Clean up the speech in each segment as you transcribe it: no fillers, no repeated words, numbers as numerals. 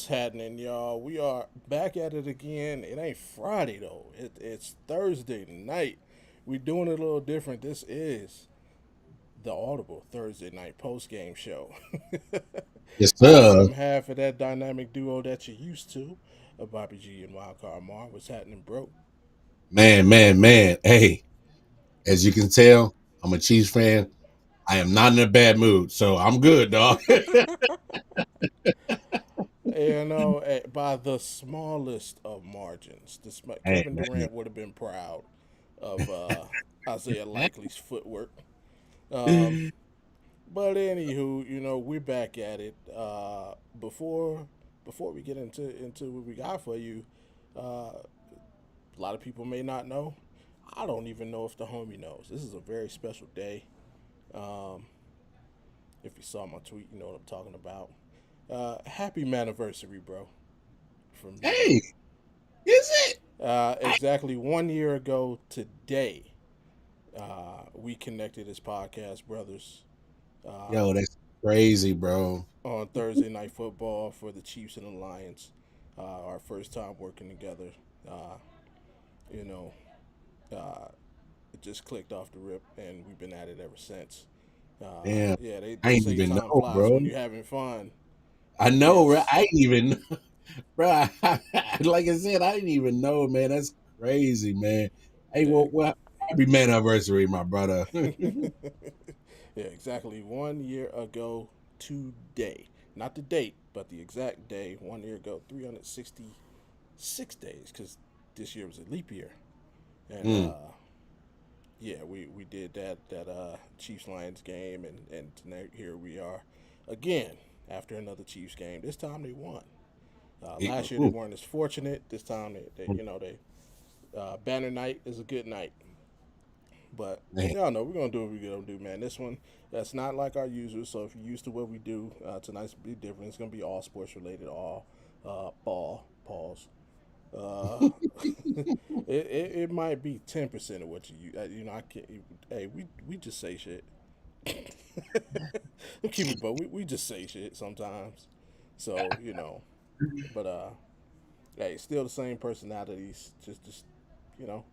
happening, y'all? We are back at it again. It ain't Friday though. It's Thursday night. We doing it a little different. This is the Audible Thursday night post game show. Yes, I sir. am half of that dynamic duo that you're used to, Bobby G and Wildcard Mar. What's happening, bro? Man. Hey, as you can tell, I'm a Chiefs fan. I am not in a bad mood, so I'm good, dog. By the smallest of margins, Hey, Kevin man. Durant would have been proud of Isaiah Likely's footwork. Um, But anywho, we're back at it. Before we get into what we got for you, a lot of people may not know. I don't even know if the homie knows. This is a very special day. Um, if you saw my tweet, you know what I'm talking about. Happy anniversary, bro, from me. Hey, is it? I, Exactly 1 year ago today, we connected as podcast brothers. Uh, that's crazy, bro. on Thursday Night Football for the Chiefs and the Lions. Our first time working together. Uh, you know, uh, it just clicked off the rip, and we've been at it ever since. Damn, Yeah, I they ain't say even time know, flies bro. when you're having fun. I know, right? Yes. I ain't even, bro. Like I said, I didn't even know, man. That's crazy, man. Hey, Yeah. well, happy man anniversary, my brother. Yeah, exactly 1 year ago today. Not the date, but the exact day. 1 year ago, 366 days, because this year was a leap year. And Mm. yeah, we did that Chiefs Lions game, and tonight here we are again after another Chiefs game. This time they won. Last year they Ooh, weren't as fortunate. This time they banner night is a good night. But man. y'all know we're gonna do what we're gonna do, man. This one that's not like our usual. So if you're used to what we do, tonight's be different. It's gonna be all sports related, all ball pause. Uh, it might be 10% of what I can't. Hey, we just say shit. Keep it, but we just say shit sometimes. So but hey, still the same personalities. Just you know,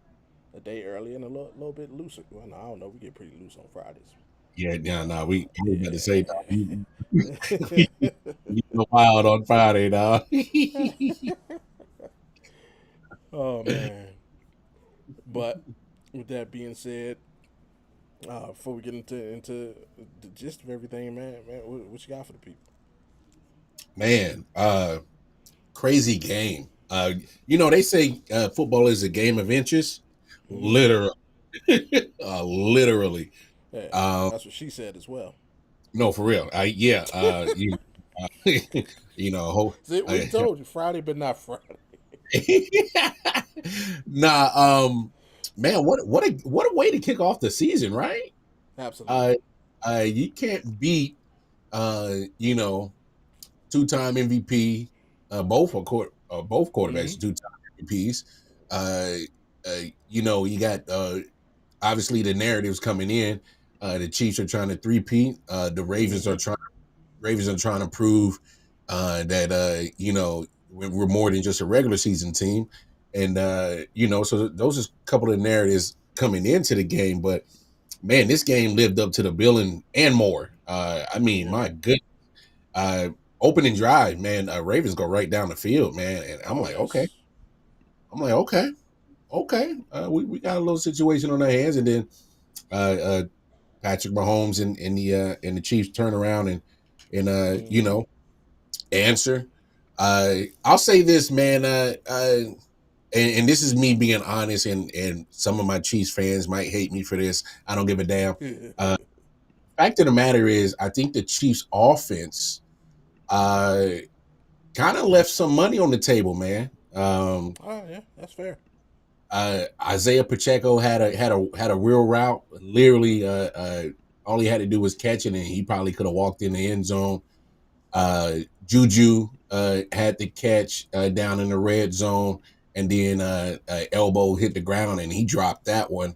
a day early and a little bit looser. Well, no, I don't know. We get pretty loose on Fridays. Yeah, yeah, no, I was about to say, dog, Yeah. you go wild on Friday, dog. Oh man. But with that being said, before we get into the gist of everything, man, what you got for the people? Man, crazy game. They say football is a game of inches. Mm-hmm. Literally, literally. Yeah, Um, that's what she said as well. no, for real. Yeah. Uh, See, we told you Friday, but not Friday. nah. Man, what a way to kick off the season, right? Uh, Absolutely. you can't beat you know, two-time MVP, both Mm-hmm. quarterbacks, two-time MVPs. Uh, you got obviously the narratives coming in. The Chiefs are trying to three-peat. The Mm-hmm. Ravens are trying to prove that we're more than just a regular season team, and so those are a couple of narratives coming into the game. But man, this game lived up to the billing and more. I mean, Yeah. my good uh, opening drive, man. Ravens go right down the field, man, and I'm Oh like, okay, yes. I'm like, okay. We got a little situation on our hands, and then uh, Patrick Mahomes and the Chiefs turn around and Mm-hmm. answer. I'll say this, man. And this is me being honest, and some of my Chiefs fans might hate me for this. I don't give a damn. Uh, Fact of the matter is, I think the Chiefs' offense uh, kind of left some money on the table, man. Oh yeah, that's fair. Isaiah Pacheco had a real route. Literally, all he had to do was catch it, and he probably could have walked in the end zone. Juju had the catch down in the red zone, and then elbow hit the ground, and he dropped that one.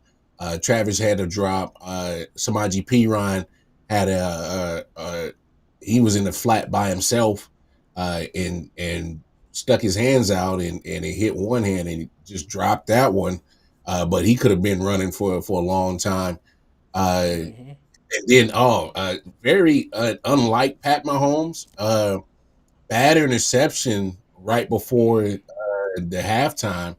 Travis had a drop. Samaji Piran had he was in the flat by himself. and stuck his hands out and it hit one hand and he just dropped that one. But he could have been running for a long time. And Mm-hmm. then very unlike Pat Mahomes, bad interception right before Mm-hmm. the halftime.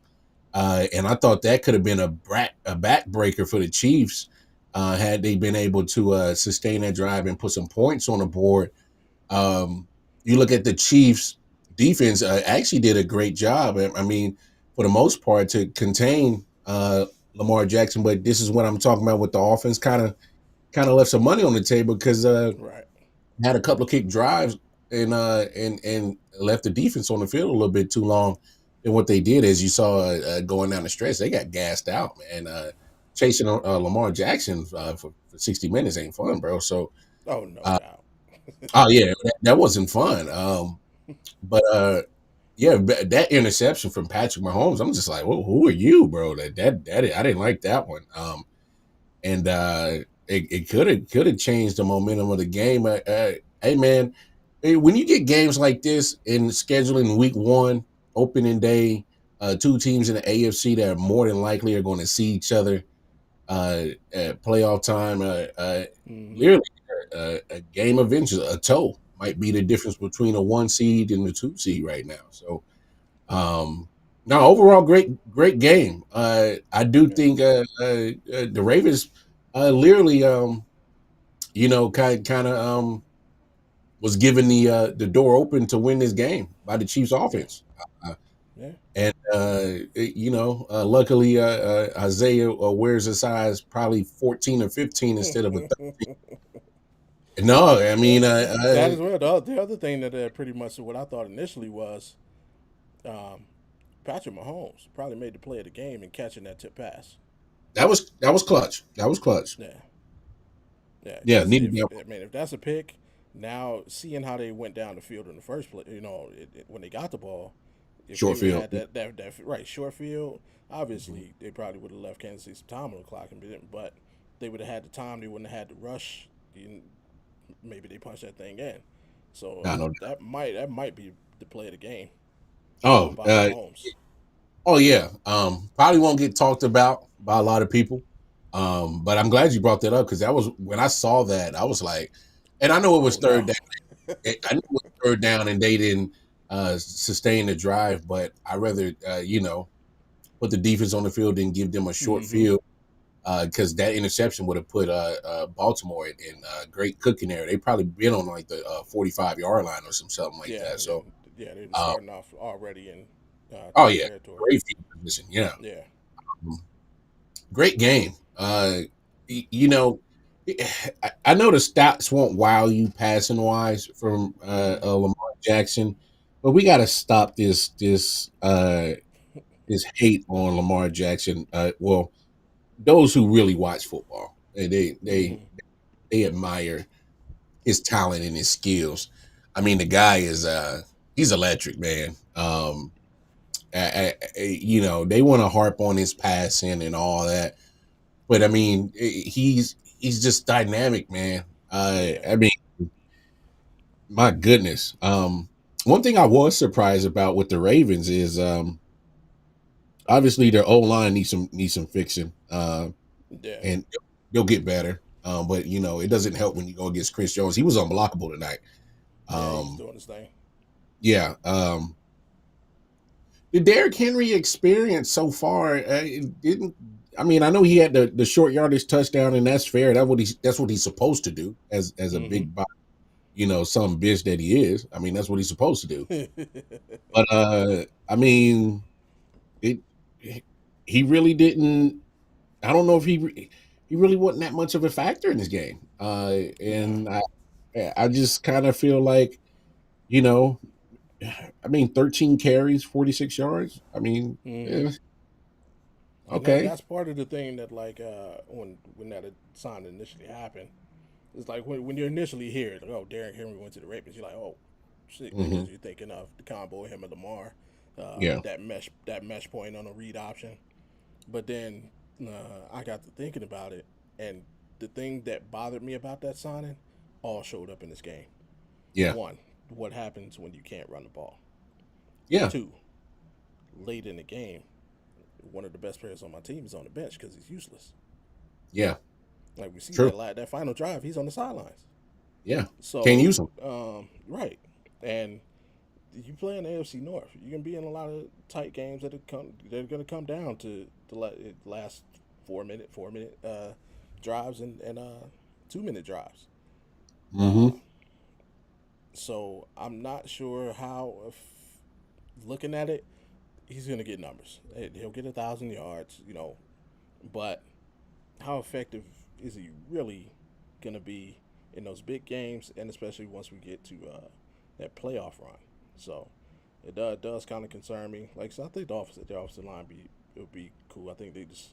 And I thought that could have been a backbreaker for the Chiefs had they been able to sustain that drive and put some points on the board. You look at the Chiefs defense, actually did a great job. I mean, for the most part, to contain Lamar Jackson. But this is what I'm talking about with the offense. Kind of left some money on the table because Right. had a couple of kick drives and left the defense on the field a little bit too long. And what they did is you saw going down the stretch, they got gassed out, man. Chasing Lamar Jackson for 60 minutes ain't fun, bro. So, Oh, no uh, doubt. oh yeah, that wasn't fun. But yeah, that interception from Patrick Mahomes, I'm just like, well, who are you, bro? That I didn't like that one. And it could have changed the momentum of the game. Hey man, when you get games like this in scheduling week one, opening day, two teams in the AFC that are more than likely are going to see each other at playoff time. Mm-hmm. Literally, a game of inches, a toe might be the difference between a one seed and the two seed right now. So, no, overall, great game. I do Yeah. think the Ravens literally, kind of was given the door open to win this game by the Chiefs Yeah. offense. Uh, Yeah. and luckily, Isaiah wears a size probably 14 or 15 instead of a 13. No, I Yeah. mean, That as well. The other thing that pretty much what I thought initially was um, Patrick Mahomes probably made the play of the game in catching that tip pass. that was clutch. That was clutch. Yeah. Yeah. Yeah, Because needed if that. I mean if that's a pick, now seeing how they went down the field in the first place, when they got the ball, if they Short would have field. had that right short field, obviously they probably would have left Kansas City some time on the clock, but they would have had the time. They wouldn't have had to rush. Maybe they punch that thing in. So I know. that might be the play of the game Oh, by Mahomes. oh yeah. Probably won't get talked about by a lot of people. But I'm glad you brought that up because that was when I saw that, I was like, and I know it was Oh third no. down. I knew it was third down and they didn't sustain the drive, but I rather put the defense on the field and give them a short Mm-hmm. field because that interception would have put Baltimore in great cooking area. They probably been on like the 45-yard line or something like Yeah. that. So, Yeah. They're uh, starting off already in oh their yeah, territory. great field position. Yeah. Yeah. Great game. You know, I know the stats won't wow you passing wise from Mm-hmm. Lamar Jackson, but we got to stop this hate on Lamar Jackson. Well, those who really watch football, Mm-hmm. they admire his talent and his skills. I mean, the guy is he's electric, man. They want to harp on his passing and all that. But I mean, he's just dynamic, man. Yeah. I mean, my goodness. One thing I was surprised about with the Ravens is obviously their O line needs some fixing, Yeah. and they'll get better. But it doesn't help when you go against Chris Jones. He was unblockable tonight. Yeah. He's Um, doing his thing. yeah. The Derrick Henry experience so far it didn't. I mean, I know he had the short yardage touchdown, and that's fair. That's what he's supposed to do as a Mm-hmm. big body, some bitch that he is. I mean, that's what he's supposed to do. But I mean, it he really didn't. I don't know if he really wasn't that much of a factor in this game. Nah. And I just kind of feel like you know, I mean, 13 carries, 46 yards. I mean, Mm-hmm. yeah, And okay. that's part of the thing that like when that sign initially happened, it's like when you initially hear it, like, oh, Derrick Henry went to the Ravens, you're like, oh, shit, Hmm. because you're thinking of the combo of him and Lamar, Yeah, that mesh point on a read option. But then I got to thinking about it, and the thing that bothered me about that signing all showed up in this game. yeah, One, what happens when you can't run the ball. Yeah. Two, late in the game, one of the best players on my team is on the bench because he's useless. Yeah. Like we see True. that final drive, he's on the sidelines. Yeah. Can't So, use them. right, and you play in the AFC North, you can be in a lot of tight games they're going to come down to the last 4 minute drives and 2 minute drives. Mm-hmm. So I'm not sure how. If looking at it, he's going to get numbers. He'll get 1,000 yards, but how effective is he really going to be in those big games, and especially once we get to that playoff run? So it does kind of concern me. Like, so I think the offensive line it would be cool. I think they just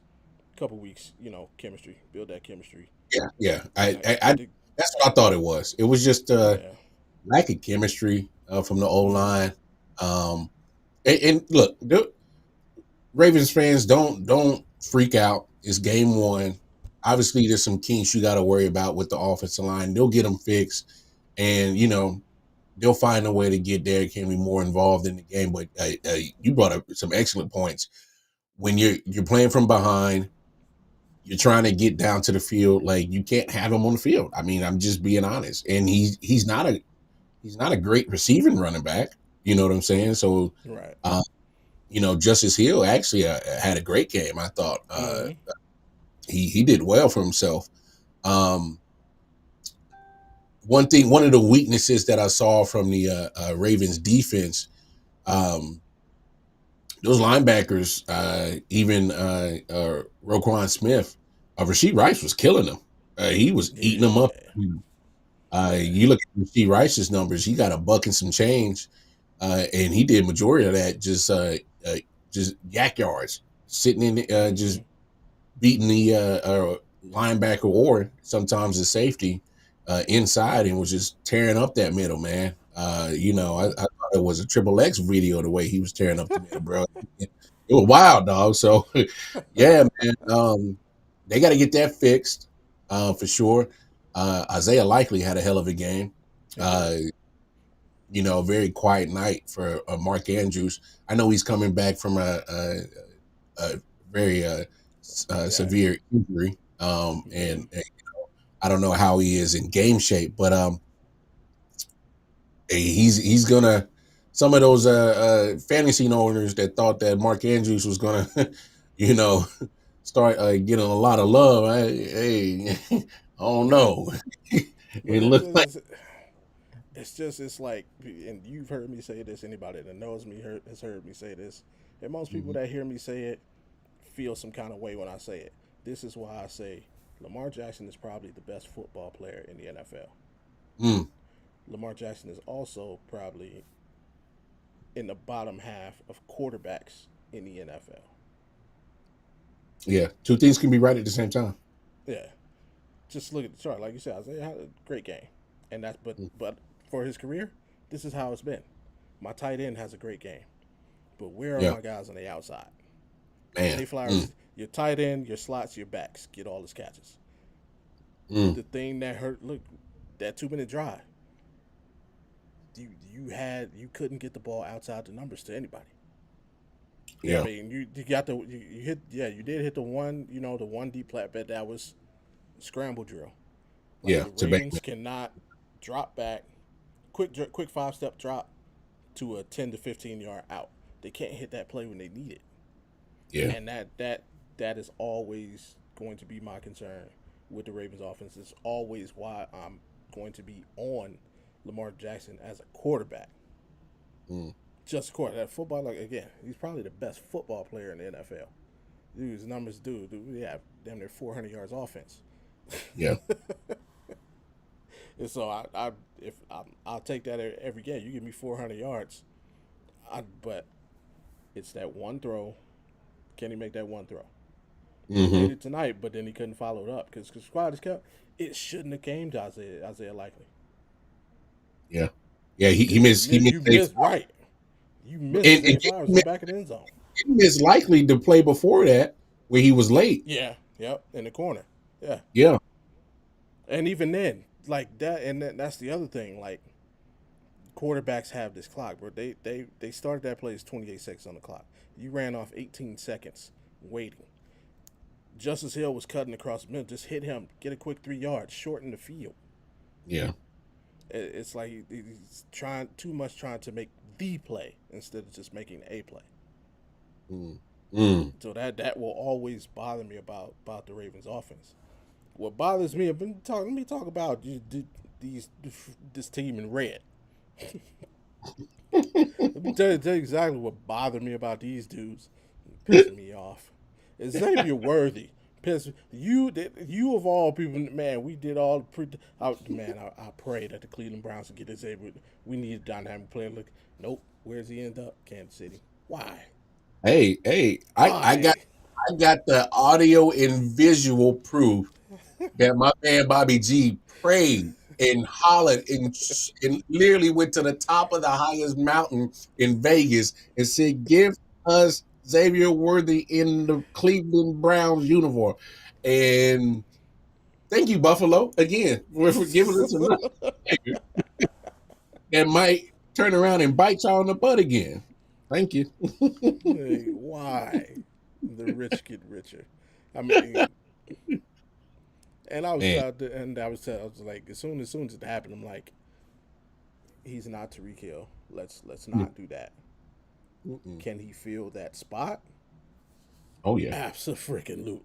a couple weeks, chemistry, build that chemistry. Yeah. Yeah. Like, That's what I thought it was. It was just yeah, lack of chemistry from the O mm-hmm. line. And look, Ravens fans, don't freak out. It's game one. Obviously, there's some kinks you got to worry about with the offensive line. They'll get them fixed, and they'll find a way to get Derrick Henry more involved in the game. But you brought up some excellent points. When you're playing from behind, you're trying to get down to the field. Like, you can't have him on the field. I mean, I'm just being honest. And he's not a great receiving running back. You know what I'm saying? So, Right. Justice Hill actually had a great game. I thought Mm-hmm. he did well for himself. One of the weaknesses that I saw from the Ravens defense, those linebackers, even Roquan Smith, Rashee Rice was killing them. He was eating them up. You look at Rashee Rice's numbers; he got $1 and some change, and he did majority of that just yak yards, sitting in, just beating the linebacker or sometimes the safety inside, and was just tearing up that middle, man. I thought it was a Triple X video the way he was tearing up the middle, bro. It was wild, dog. So, yeah, man. They got to get that fixed for sure. Isaiah Likely had a hell of a game. Very quiet night for Mark Andrews. I know he's coming back from a very severe injury, and I don't know how he is in game shape, but he's gonna. Some of those fantasy owners that thought that Mark Andrews was gonna, start getting a lot of love. I don't know. But It looked like. it's like, and you've heard me say this. Anybody that knows me has heard me say this, and most people Mhm. that hear me say it feel some kind of way when I say it. This is why I say Lamar Jackson is probably the best football player in the NFL. Mm, Lamar Jackson is also probably in the bottom half of quarterbacks in the NFL. yeah, two things can be right at the same time. Yeah, just look at the chart. Like you said, Isaiah had a great game, and that's Mm, but for his career, this is how it's been. My tight end has a great game, but where are yeah, my guys on the outside? man. Zay Flowers, your tight end, your slots, your backs get all his catches. Mm, The thing that hurt, look, that 2 minute drive. You couldn't get the ball outside the numbers to anybody. Yeah, I yeah, mean you got you hit, you did hit the one, the one deep flat bet that was scramble drill. Like, yeah. the To back, Ravens cannot drop back, quick 5 step drop to a 10 to 15 yard out. They can't hit that play when they need it, yeah, and that is always going to be my concern with the Ravens offense. It's always why I'm going to be on Lamar Jackson as a quarterback. mm, Just quarterback. That football, like, again, he's probably the best football player in the NFL. Dude, his numbers, we have damn near 400 yards offense. yeah, And so I'll take that every game. You give me 400 yards, but it's that one throw. Can he make that one throw? He mm-hmm, made it tonight, but then he couldn't follow it up because squad is kept. It shouldn't have came to Isaiah Likely. yeah, yeah. He You missed. He missed, missed. you missed right. You missed And Zay Flowers in the back of the end zone. he missed likely to play before that where he was late. Yeah, yep, in the corner. Yeah, Yeah, and even then, like that, and that's the other thing. Like, quarterbacks have this clock, bro. They started that play as 28 seconds on the clock. You ran off 18 seconds waiting. Justice Hill was cutting across the middle. Just hit him, get a quick 3 yards, shorten the field. Yeah. It's like he's trying to make the play instead of just making a play. Mm. Mm. So that will always bother me about the Ravens offense. What bothers me, let me talk about this team in red. Let me tell you exactly what bothered me about these dudes. Pissing me off. Xavier Worthy. You of all people, man, we did all I pray that the Cleveland Browns would get Xavier. We need a dynamic player. Look, nope. Where's he end up? Kansas City. Why? Hey, I got the audio and visual proof that my man Bobby G prayed and hollered and literally went to the top of the highest mountain in Vegas and said, "Give us Xavier Worthy in the Cleveland Browns uniform." And thank you, Buffalo, again, for giving us a that might turn around and bite y'all in the butt again. Thank you. Hey, why? The rich get richer. I mean, and I was like, as soon as it happened, I'm like, he's not Tyreek Hill. Let's not do that. Mm-mm. Can he fill that spot? Oh yeah, absolutely.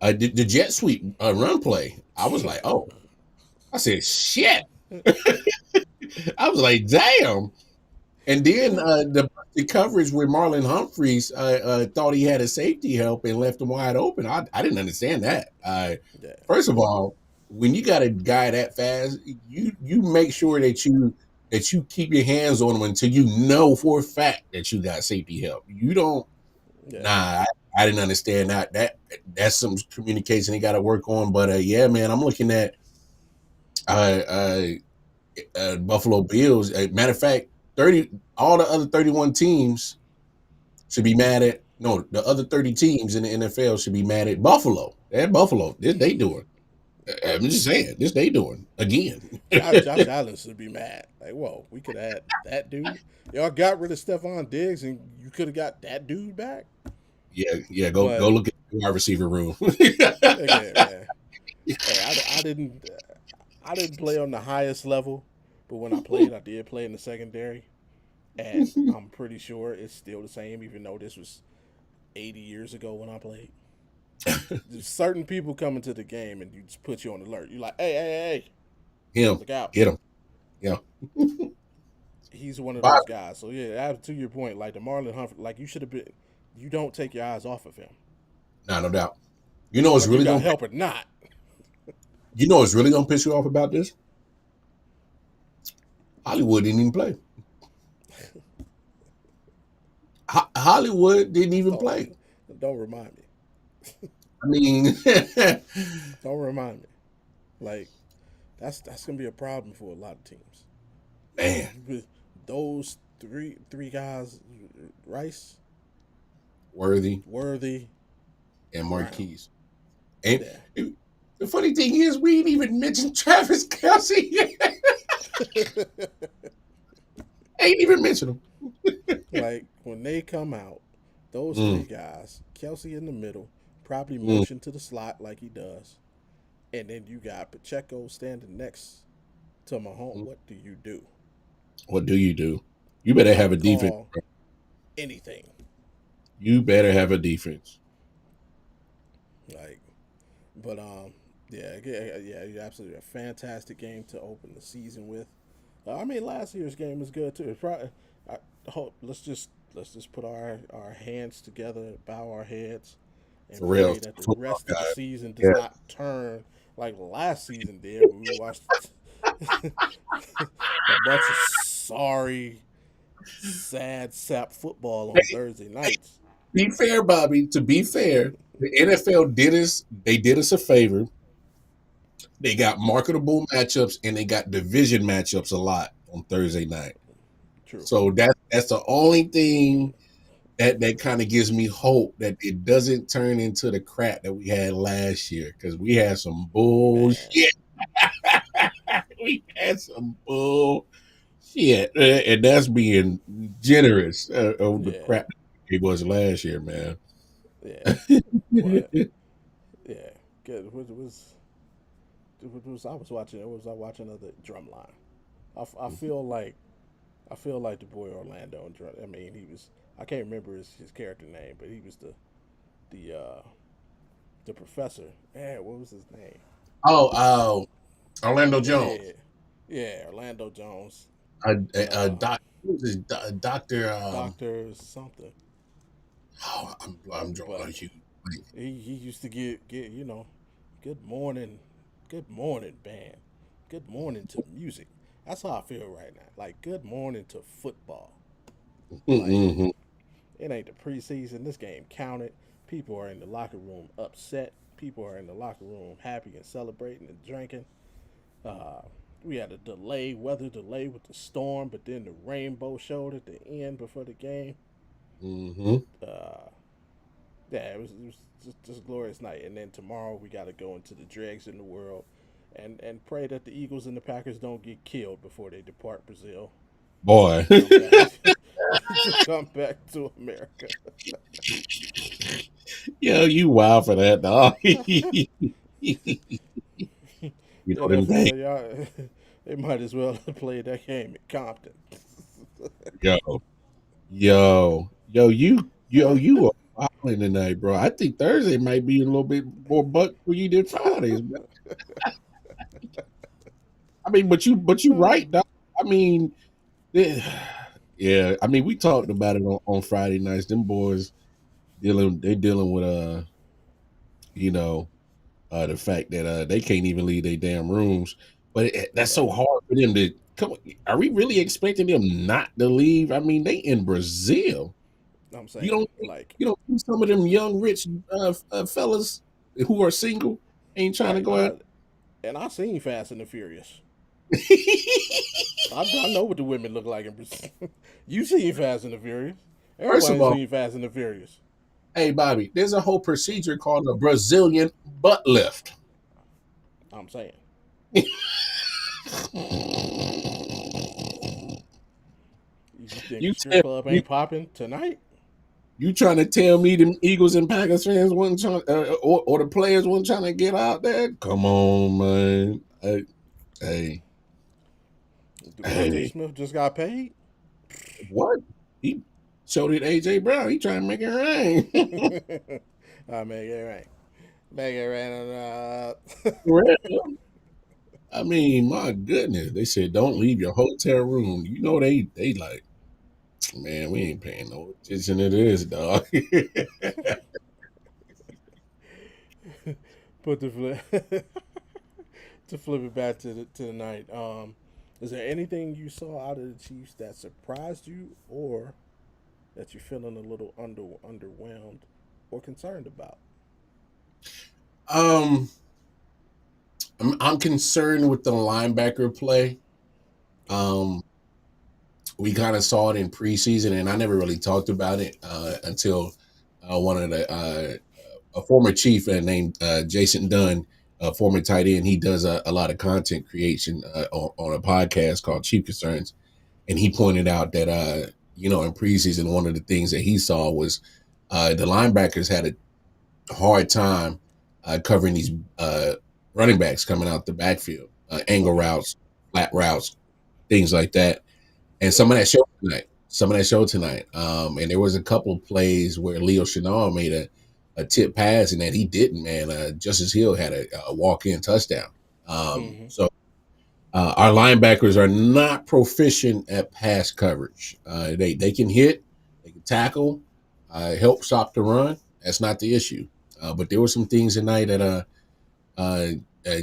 The jet sweep run play. I was like, oh, I said shit. I was like, damn. And then the coverage where Marlon Humphreys thought he had a safety help and left him wide open. I didn't understand that. First of all, when you got a guy that fast, you make sure that you keep your hands on him until you know for a fact that you got safety help. You don't. Yeah. Nah, I didn't understand that. That's some communication they got to work on. But yeah, man, I'm looking at Buffalo Bills. Matter of fact, all the other 31 teams should be mad at. No, the other 30 teams in the NFL should be mad at Buffalo. At Buffalo, this they doing. I'm just saying, this they doing again. Josh Allen should be mad. Like, whoa, we could have had that dude. Y'all got rid of Stephon Diggs, and you could have got that dude back. Yeah. Go look at the wide receiver room. Okay, man. Hey, I didn't play on the highest level, but when I played, I did play in the secondary, and I'm pretty sure it's still the same, even though this was 80 years ago when I played. There's certain people coming to the game and you just put you on alert. You're like, hey, him, look out, get him. Yeah, he's one of those guys. So yeah, to your point, like the Marlon Humphrey, like you should have been. You don't take your eyes off of him. No doubt. You know what's really gonna help or not. You know what's really gonna piss you off about this? Hollywood didn't even play. Hollywood didn't even play. Don't remind me. I mean, don't remind me. Like, that's gonna be a problem for a lot of teams. Man, with those three guys, Rice, Worthy, and Marquise. And the funny thing is, we didn't even mention Travis Kelce yet. Ain't even mention him. Like when they come out, those three guys, Kelce in the middle, probably motion to the slot like he does, and then you got Pacheco standing next to Mahomes. What do you do? What do you do? You better have a defense. Anything. You better have a defense. Like, but yeah, absolutely a fantastic game to open the season with. I mean, last year's game was good too. It's probably, let's just put our hands together, bow our heads, and pray that the rest of the season does not turn like last season did. When we watched a bunch of sorry, sad sap football on Thursday nights. Be fair, Bobby. To be fair, the NFL did us a favor. They got marketable matchups and they got division matchups a lot on Thursday night. True. So that's the only thing that kind of gives me hope that it doesn't turn into the crap that we had last year, because we had some bullshit. We had some bullshit. Yeah, and that's being generous of the Yeah, crap he was last year, man. yeah, but yeah, good. It was I was watching. It was I watching the Drumline. I feel like the boy Orlando and I mean he was. I can't remember his character name, but he was the uh, the professor. Yeah, what was his name? Oh, Orlando Jones. Yeah, yeah, Orlando Jones. Uh, What was his doctor. Doctor something. I'm drawing But a huge. he used to get good morning, good morning band, good morning to music. That's how I feel right now. Like good morning to football. Like Mm-hmm. it ain't the preseason. This game counted. People are in the locker room upset. People are in the locker room happy and celebrating and drinking. Uh, we had a weather delay with the storm, but then the rainbow showed at the end before the game. Mm-hmm. Uh, yeah, it was just a glorious night. And then tomorrow we got to go into the dregs in the world, and pray that the Eagles and the Packers don't get killed before they depart Brazil Boy. to come back to come back to America. Yo, you wild for that, dog. You know them days. NFL, y'all, they might as well have played that game at Compton. Yo, you are wilding tonight, bro. I think Thursday might be a little bit more buck for you than Fridays, man. I mean, but you right, dog. I mean, eh, yeah. I mean, we talked about it on Friday nights. Them boys dealing with you know, the fact that they can't even leave their damn rooms. But that's so Right. hard for them to come. Are we really expecting them not to leave? I mean, they in Brazil. I'm You saying, don't like, you don't think some of them young rich fellas who are single ain't trying to right. go out. I seen Fast and the Furious. I know what the women look like in Brazil. You seen Fast and the Furious. First of Everybody's all, seen Fast and the Furious. hey Bobby, there's a whole procedure called a Brazilian butt lift. I'm saying. You think You the strip tell club you ain't popping tonight? you trying to tell me them Eagles and Packers fans wasn't trying, or the players wasn't trying to get out there? Come on, man. Hey, Devontae hey, Smith just got paid. what? He showed it AJ Brown. He trying to make it rain. I make it right. Make it right. Well, I mean, my goodness. They said don't leave your hotel room. You know they like, man, we ain't paying no attention to this, dog. Put the flip to flip it back to the night. Is there anything you saw out of the Chiefs that surprised you, or that you're feeling a little underwhelmed or concerned about? um, I'm concerned with the linebacker play. Um, we kind of saw it in preseason, and I never really talked about it until one of the a former chief named Jason Dunn, a former tight end. He does a lot of content creation on a podcast called Chief Concerns, and he pointed out that in preseason one of the things that he saw was the linebackers had a hard time covering these running backs coming out the backfield, angle Okay. routes, flat routes, things like that. And Yeah. some of that showed tonight. Some of that showed tonight. And there was a couple of plays where Leo Chenal made a tip pass and that he didn't, man. Justice Hill had a walk-in touchdown. Mm-hmm. So our linebackers are not proficient at pass coverage. They can hit, they can tackle, help stop the run. That's not the issue. But there were some things tonight that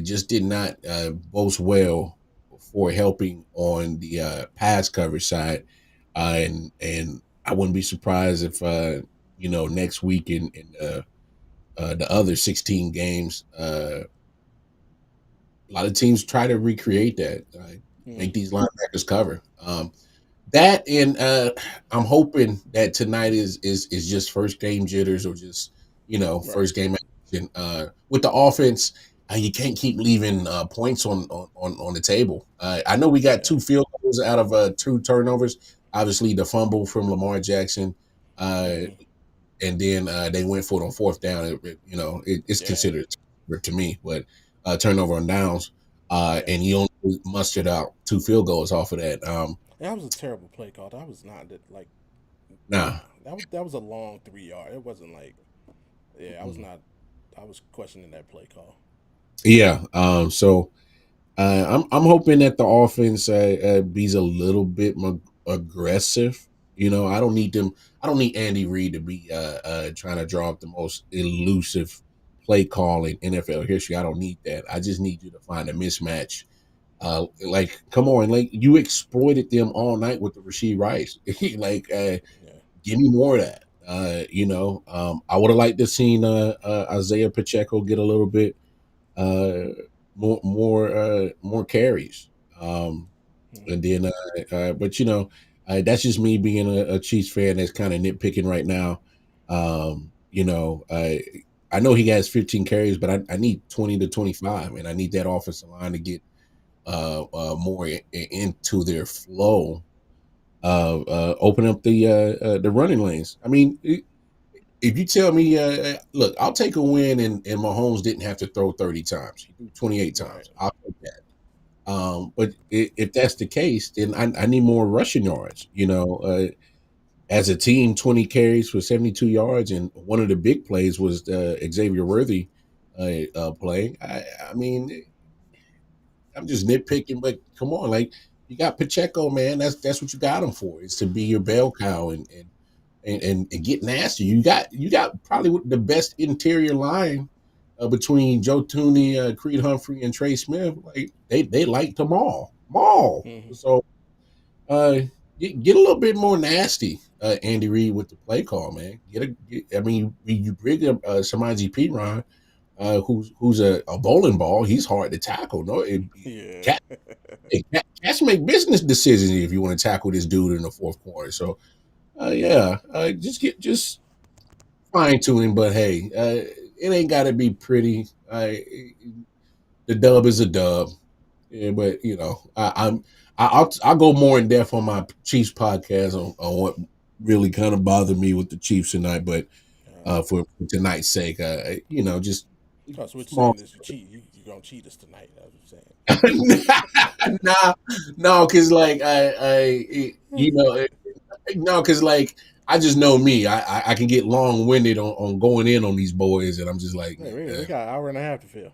just did not boast well for helping on the pass coverage side, and I wouldn't be surprised if next week in the other 16 games, a lot of teams try to recreate that, make Mm. these linebackers cover. That and I'm hoping that tonight is just first game jitters or just Right. first game action with the offense. you can't keep leaving points on the table. I know we got Yeah. 2 field goals out of 2 turnovers. Obviously, the fumble from Lamar Jackson, uh, Hmm. and then they went for it on fourth down. It's Yeah. considered to me, but turnover on downs, Yeah. and he only mustered out 2 field goals off of that. That was a terrible play call. That was not that like nah. Nah, That was a long 3 yard. It wasn't like yeah. I was not. I was questioning that play call. yeah. So I'm hoping that the offense be's a little bit more aggressive. I don't need them. I don't need Andy Reid to be trying to draw up the most elusive play call in NFL history. I don't need that. I just need you to find a mismatch. Like, come on, like you exploited them all night with the Rasheed Rice. Like, Yeah. give me more of that. I would have liked to seen Isaiah Pacheco get a little bit uh, more carries. Hmm. And then, but that's just me being a Chiefs fan that's kind of nitpicking right now. I know he has 15 carries, but I need 20 to 25, and I need that offensive line to get more into their flow. Open up the running lanes. I mean, if you tell me, look, I'll take a win, and Mahomes didn't have to throw 30 times; he threw 28 Right. times. I'll take that. But if that's the case, then I need more rushing yards. As a team, 20 carries for 72 yards, and one of the big plays was the Xavier Worthy play. I mean, I'm just nitpicking, but come on, like you got Pacheco, man. That's what you got him for. Is to be your bell cow and get nasty. You got probably the best interior line between Joe Tooney, Creed Humphrey, and Trey Smith. Like they like them all. Hmm. So uh, get a little bit more nasty, Andy Reid, with the play call, man. I mean, you bring up Samaje Perine, who's a bowling ball. He's hard to tackle. No, Yeah. cat, cats make business decisions if you want to tackle this dude in the fourth quarter. So yeah, just fine tuning, but hey, it ain't got to be pretty. The dub is a dub, yeah, but I'll go more in depth on my Chiefs podcast on what really kind of bothered me with the Chiefs tonight. But for tonight's sake, just Oh, so what you're small. saying is you cheat. You gonna cheat us tonight? That's what you're Nah, no, because like no, because like I just know me. I can get long winded on going in on these boys, and I'm just like, saying. Hey, we got an hour and a half to fill.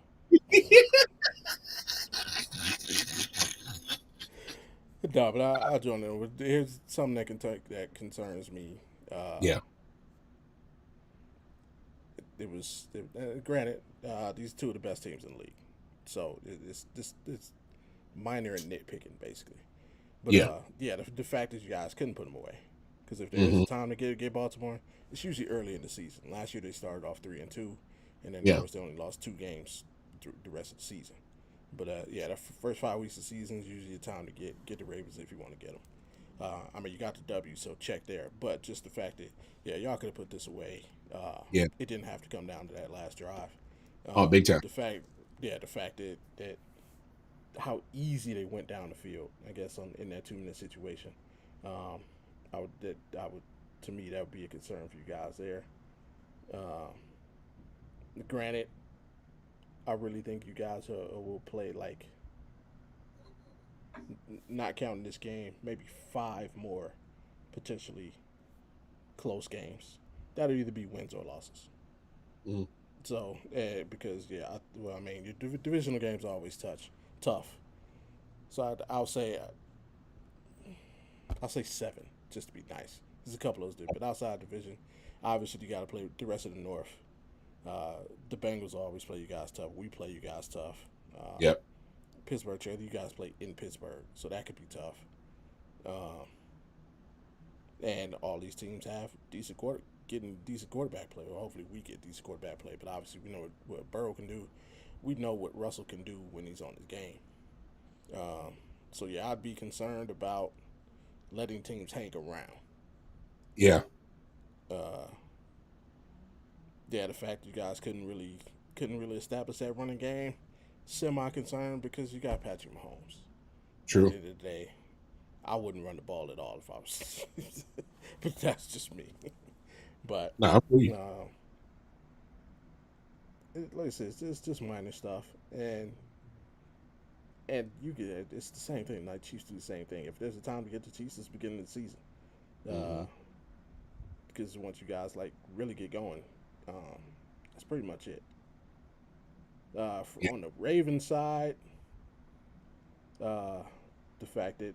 So no, but I'll join in. Here's something that concerns me. Uh, yeah, granted, these two are the best teams in the league, so it's minor and nitpicking basically. But yeah, yeah, the fact is you guys couldn't put them away because if there is hmm a time to get Baltimore, it's usually early in the season. Last year they started off 3-2, and then of yeah, course they only lost 2 games through the rest of the season. But yeah, the first 5 weeks of the season is usually a time to get the Ravens if you want to get them. I mean, you got the W, so check there. But just the fact that yeah, y'all could have put this away. yeah. It didn't have to come down to that last drive. Oh, big time. The fact, yeah, the fact that how easy they went down the field. I guess in that 2 minute situation, um, I would to me that would be a concern for you guys there. Uh, Granted, I really think you guys will play like not counting this game, maybe 5 more potentially close games. That'll either be wins or losses. Mm, So, because yeah, I mean, your divisional games are always tough. So I'll say 7 just to be nice. There's a couple of those, but outside division, obviously you got to play the rest of the North. The Bengals always play you guys tough. We play you guys tough. Uh, yep. Pittsburgh, you guys play in Pittsburgh, so that could be tough. Um, and all these teams have getting decent quarterback play, or hopefully we get decent quarterback play. But obviously we know what Burrow can do. We know what Russell can do when he's on his game. Um, so yeah, I'd be concerned about letting teams hang around. Yeah. Uh, yeah, the fact you guys couldn't really establish that running game. semi-concerned because you got Patrick Mahomes. At the True. end of the day, I wouldn't run the ball at all if I was, but that's just me. But No, I'm with you. uh, like I said, it's just minor stuff, and you get it. It's the same thing. Like Chiefs do the same thing. If there's a time to get the Chiefs, it's the beginning of the season. Mm-hmm. Because once you guys like really get going, um, that's pretty much it. Yeah. On the Ravens side, uh, the fact that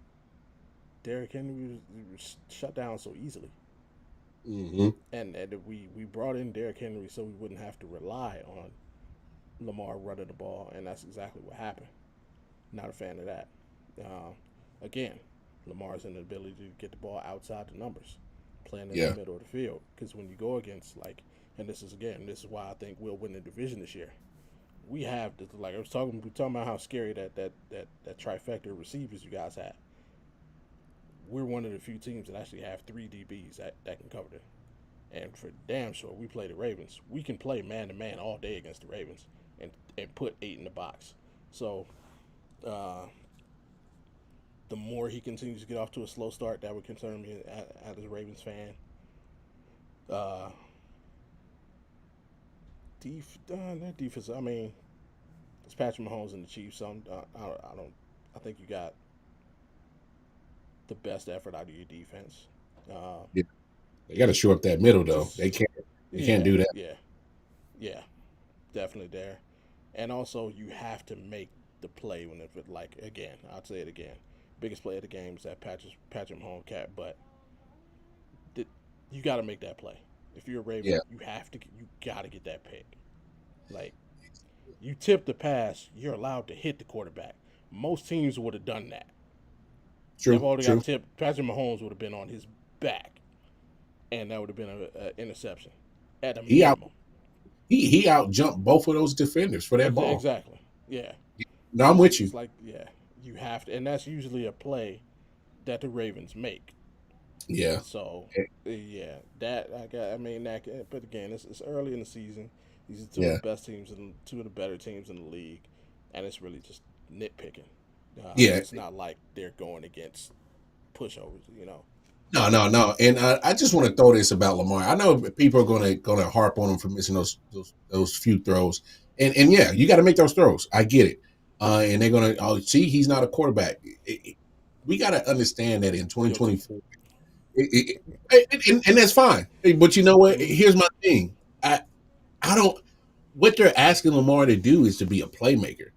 Derrick Henry was shut down so easily, Mm-hmm. and we brought in Derrick Henry so we wouldn't have to rely on Lamar running the ball, and that's exactly what happened. Not a fan of that. Uh, Again, Lamar's inability to get the ball outside the numbers, playing in the Yeah. middle of the field. Because when you go against and this is why I think we'll win the division this year. We have like I was talking, we talking about how scary that trifecta of receivers you guys have. We're one of the few teams that actually have three DBs that can cover them. And for damn sure, we play the Ravens. We can play man to man all day against the Ravens and put eight in the box. So uh, the more he continues to get off to a slow start, that would concern me as a Ravens fan. Uh, that defense. I mean, it's Patrick Mahomes and the Chiefs. So I don't. I think you got the best effort out of your defense. Uh, Yeah. They got to shore up that middle though. just They can't. They can't yeah, do that. yeah, yeah, definitely there. And also, you have to make the play when if it like again. I'll say it again. Biggest play of the game is that Patrick Mahomes cat, but th- you got to make that play. If you're a Yeah. Raven, you got to get that pick. Like you tip the pass, you're allowed to hit the quarterback. Most teams would have done that. That True. ball that got True. tipped, Patrick Mahomes would have been on his back, and that would have been an interception at a He out. minimum. He out jumped both of those defenders for that ball. Exactly. Yeah. No, I'm with It's you. like yeah, you have to, and that's usually a play that the Ravens make. Yeah. So yeah, that I got. I mean that, but again, it's early in the season. These are two of Yeah. the best teams and two of the better teams in the league, and it's really just nitpicking. Yeah. It's not like they're going against pushovers, you know. No, no, no. And I just want to throw this about Lamar. I know people are gonna harp on him for missing those few throws, and yeah, you got to make those throws. I get it. And they're gonna see he's not a quarterback. We got to understand that in Guilty. 2024, and that's fine. But you know what? Mm-hmm. Here's my thing. I don't. What they're asking Lamar to do is to be a playmaker,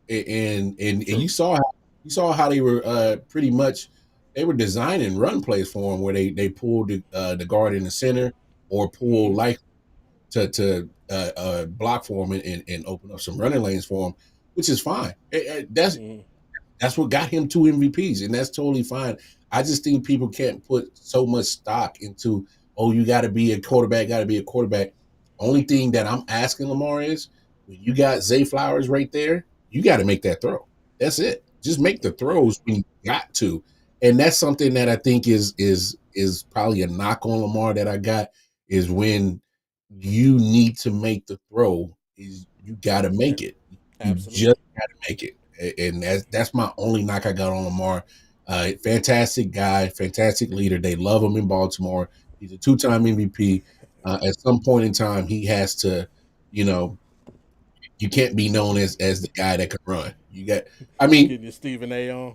and True. you saw how they were pretty much they were designing run plays for him where they pulled the guard in the center or pull Mm-hmm. like to block for him and open up some running lanes for him, which is fine. Mm-hmm. That's what got him two MVPs, and that's totally fine. I just think people can't put so much stock into, oh, you got to be a quarterback, got to be a quarterback. Only thing that I'm asking Lamar is, when you got Zay Flowers right there, you got to make that throw. That's it. Just make the throws when you got to, and that's something that I think is probably a knock on Lamar that I got is when you need to make the throw, is you got to Yeah, make it. You just absolutely. got to make it, and that's my only knock I got on Lamar. Fantastic guy, fantastic leader. They love him in Baltimore. He's a two-time MVP. At some point in time, he has to, you know, you can't be known as the guy that can run. You got, I mean, Getting your Stephen A on.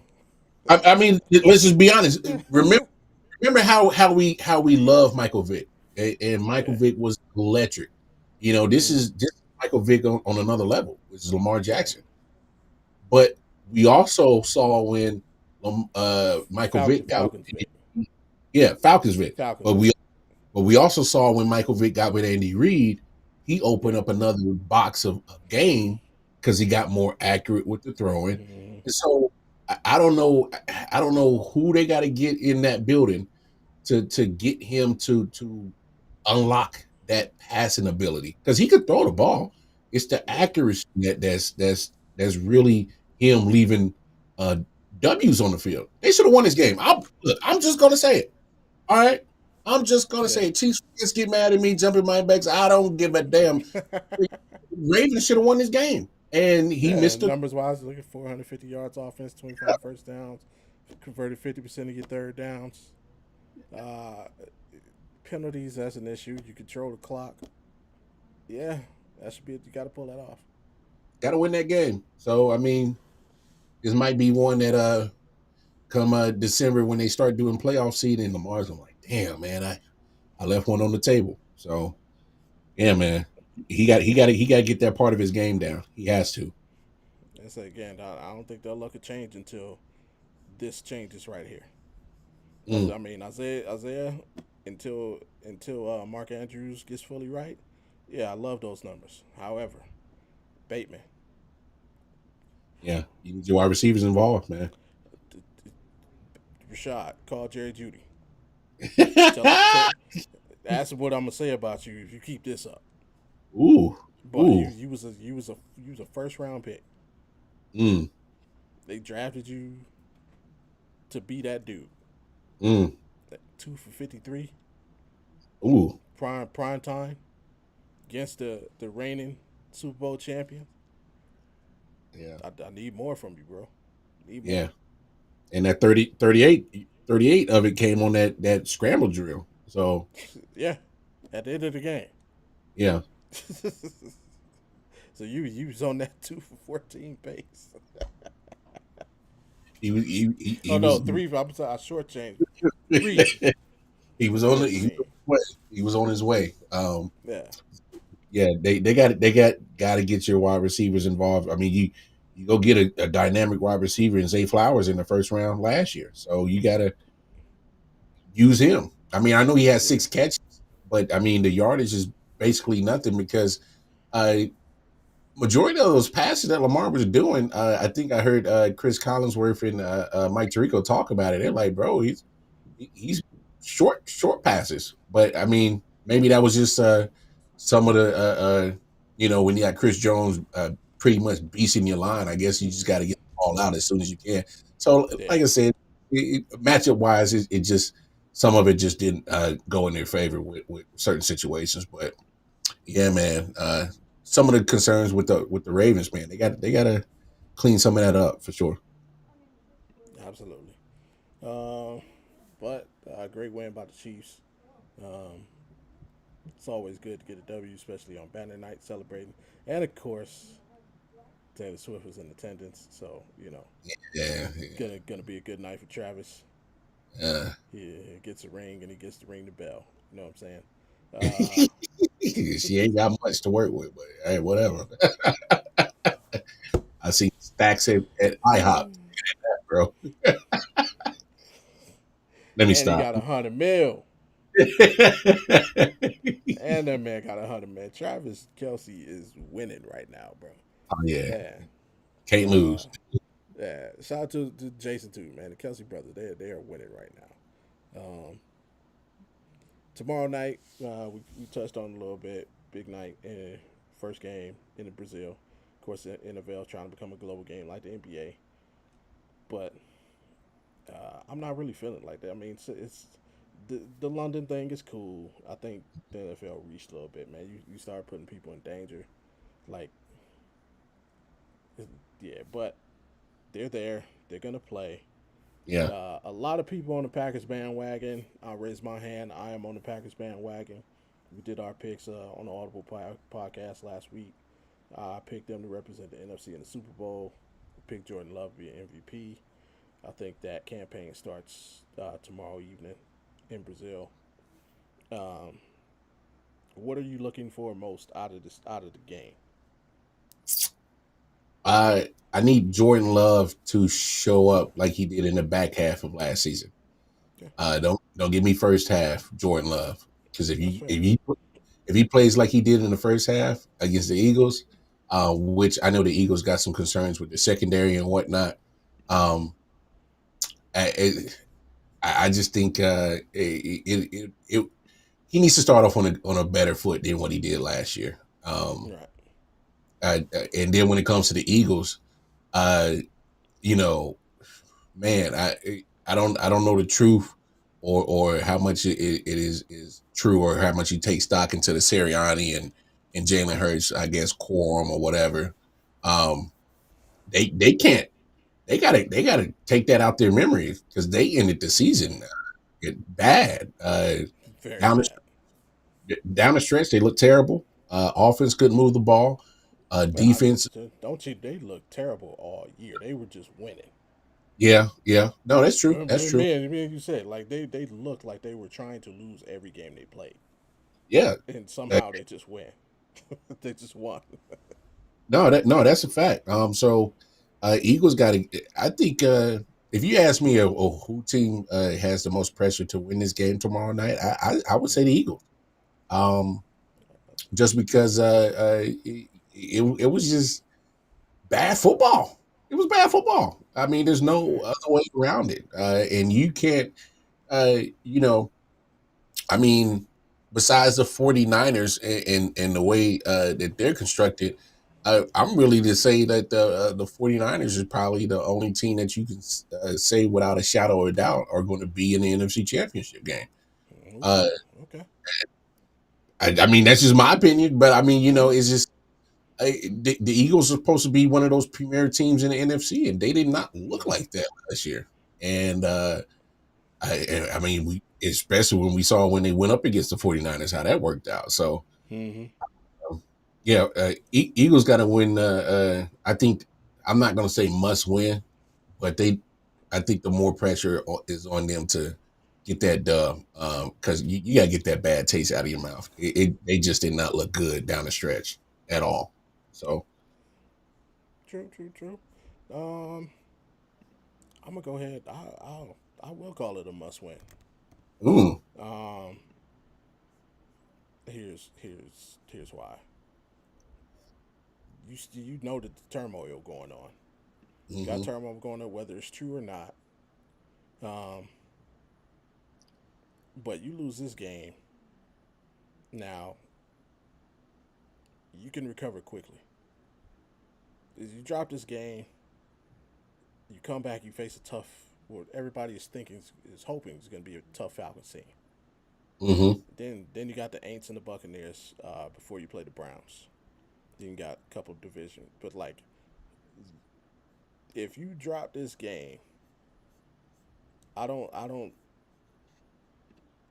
I mean, let's just be honest. Remember how we love Michael Vick, and Michael Yeah. Vick was electric. You know, Mm-hmm. this is Michael Vick on another level, which is Lamar Yeah. Jackson. But we also saw when Michael Vick got Falcons Vic. Falcons Vick, Falcons but Vic. we also saw when Michael Vick got with Andy Reid, he opened Yeah. up another box of game because he got more accurate with the throwing. Mm-hmm. And so I don't know, I don't know who they got to get in that building to get him to unlock that passing ability because he could throw the ball. It's the Yeah. accuracy that's really him leaving uh, W's on the field. They should have won this game. I'm just gonna say it. All right, I'm just gonna Yeah. say it. Chiefs fans get mad at me, jumping my backs. I don't give a damn. Ravens should have won this game, and he Yeah, missed a numbers wise, look at 450 yards offense, 25 first downs, converted 50% of your third downs. Uh, Penalties, that's an issue. You control the clock. Yeah, that should be it. You got to pull that off. got to win that game. So I mean, this might be one that come December when they start doing playoff seeding, Lamar's I'm like, damn man, I left one on the table. So yeah, man, he got to get that part of his game down. He has to. And so again, I don't think they'll look at change until this changes right here. Mm, I mean, Isaiah, until Mark Andrews gets fully right. Yeah, I love those numbers. However, Bateman, yeah, you need your wide receivers involved, man. Rashad, call Jerry Judy. Tell, that's what I'm gonna say about you if you keep this up. Ooh, But ooh, you was a first round pick. mm, They drafted you to be that dude. mm, 2 for 53, ooh, prime time against the reigning Super Bowl champion. yeah, I need more from you, bro. Need more. yeah. And that 38 of it came on that scramble drill. So Yeah, at the end of the game. yeah, So you was on that 2 for 14 pace. he Oh no, was three. I'm sorry, I shortchanged. Three he for was on the he was 14. on his way. He was on his way. Yeah, Yeah, they got to get your wide receivers involved. I mean, you go get a dynamic wide receiver in Zay Flowers in the first round last year, so you got to use him. I mean, I know he has yeah, 6 catches, but I mean the yardage is basically nothing because uh, majority of those passes that Lamar was doing, I think I heard Chris Collinsworth and Mike Tirico talk about it. They're like, bro, he's short passes, but I mean, maybe that was just some of the when you got Chris Jones pretty much beasting your line. I guess you just got to get the ball out as soon as you can. So, yeah. like I said, matchup wise, it just some of it just didn't go in their favor with certain situations. But yeah, man, some of the concerns with the Ravens, man, they got to clean some of that up for sure. Absolutely. Um, but great win by the Chiefs. Um, it's always good to get a W, especially on Banner Night celebrating. And of course, Taylor Swift was in attendance, so Yeah, gonna be a good night for Travis. yeah. He gets a ring and he gets to ring the bell. You know what I'm saying? Uh, She ain't got much to work with, but hey, whatever. I see stacks at IHOP, bro. Let me and he stop. got 100 mil. And that man got 100 mil. Travis Kelsey is winning right now, bro. Oh yeah, Yeah. can't Uh, lose. yeah. Shout out to Jason too, man. The Kelsey brothers, they are winning right now. Tomorrow night, we touched on it a little bit. Big night, first game in Brazil. Of course, the NFL trying to become a global game like the NBA. But I'm not really feeling like that. I mean, it's the London thing is cool. I think the NFL reached a little bit, man. You start putting people in danger, like yeah. But they're there. They're gonna play. Yeah, A lot of people on the Packers bandwagon. I'll raise my hand. I am on the Packers bandwagon. We did our picks on the Audible podcast last week. I picked them to represent the NFC in the Super Bowl. I picked Jordan Love to be an MVP. I think that campaign starts tomorrow evening in Brazil. Um, what are you looking for most out of the game? I need Jordan Love to show up like he did in the back half of last season. Yeah, Don't give me first half Jordan Love because if that's you fair. if he plays like he did in the first half against the Eagles, which I know the Eagles got some concerns with the secondary and whatnot. Um, I, I just think he needs to start off on a better foot than what he did last year. Right. And then when it comes to the Eagles, uh, you know, man, I don't know the truth or how much it is true or how much you take stock into the Sirianni and Jalen Hurts, I guess, quorum or whatever. Um, they can't. They gotta take that out their memory because they ended the season bad. Very Down bad. down the stretch, they looked terrible. Offense couldn't move the ball. Well, Defense, don't you? They look terrible all year. They were just winning. yeah, yeah. No, that's true. Me, That's me, true. me and me and you said like they looked like they were trying to lose every game they played, Yeah. and Uh, somehow they just win. They just won. no, that's a fact. Eagles got to. I think if you ask me, who team has the most pressure to win this game tomorrow night, I would say the Eagles. Um, just because it was just bad football. It was bad football. I mean, there's no Very. other way around it, and you can't. You know, I mean, besides the 49ers and the way that they're constructed, I'm really to say that the 49ers is probably the only team that you can say without a shadow of a doubt are going to be in the NFC Championship game. Uh, Ooh, okay. I mean, that's just my opinion, but I mean, Yeah. it's just the Eagles are supposed to be one of those premier teams in the NFC, and they did not look Mm-hmm. like that last year. And I mean, we especially when we saw when they went up against the 49ers, how that worked out. So, Mm-hmm. yeah, Eagles got to win. I think I'm not going to say must win, but I think the more pressure is on them to get that dub because you got to get that bad taste out of your mouth. They just did not look good down the stretch at all. So, True. True. True. Um, I'm gonna go ahead. I will call it a must win. mm, Um, here's why. You know that the turmoil going on. Got hmm turmoil going on, whether it's true or not. Um, but you lose this game now, you can recover quickly. If you drop this game, you come back, you face a tough. What everybody is thinking is hoping is going to be a tough Falcons team. hmm Then you got the Aints and the Buccaneers before you play the Browns. Then you got a couple of division, but like if you drop this game, I don't.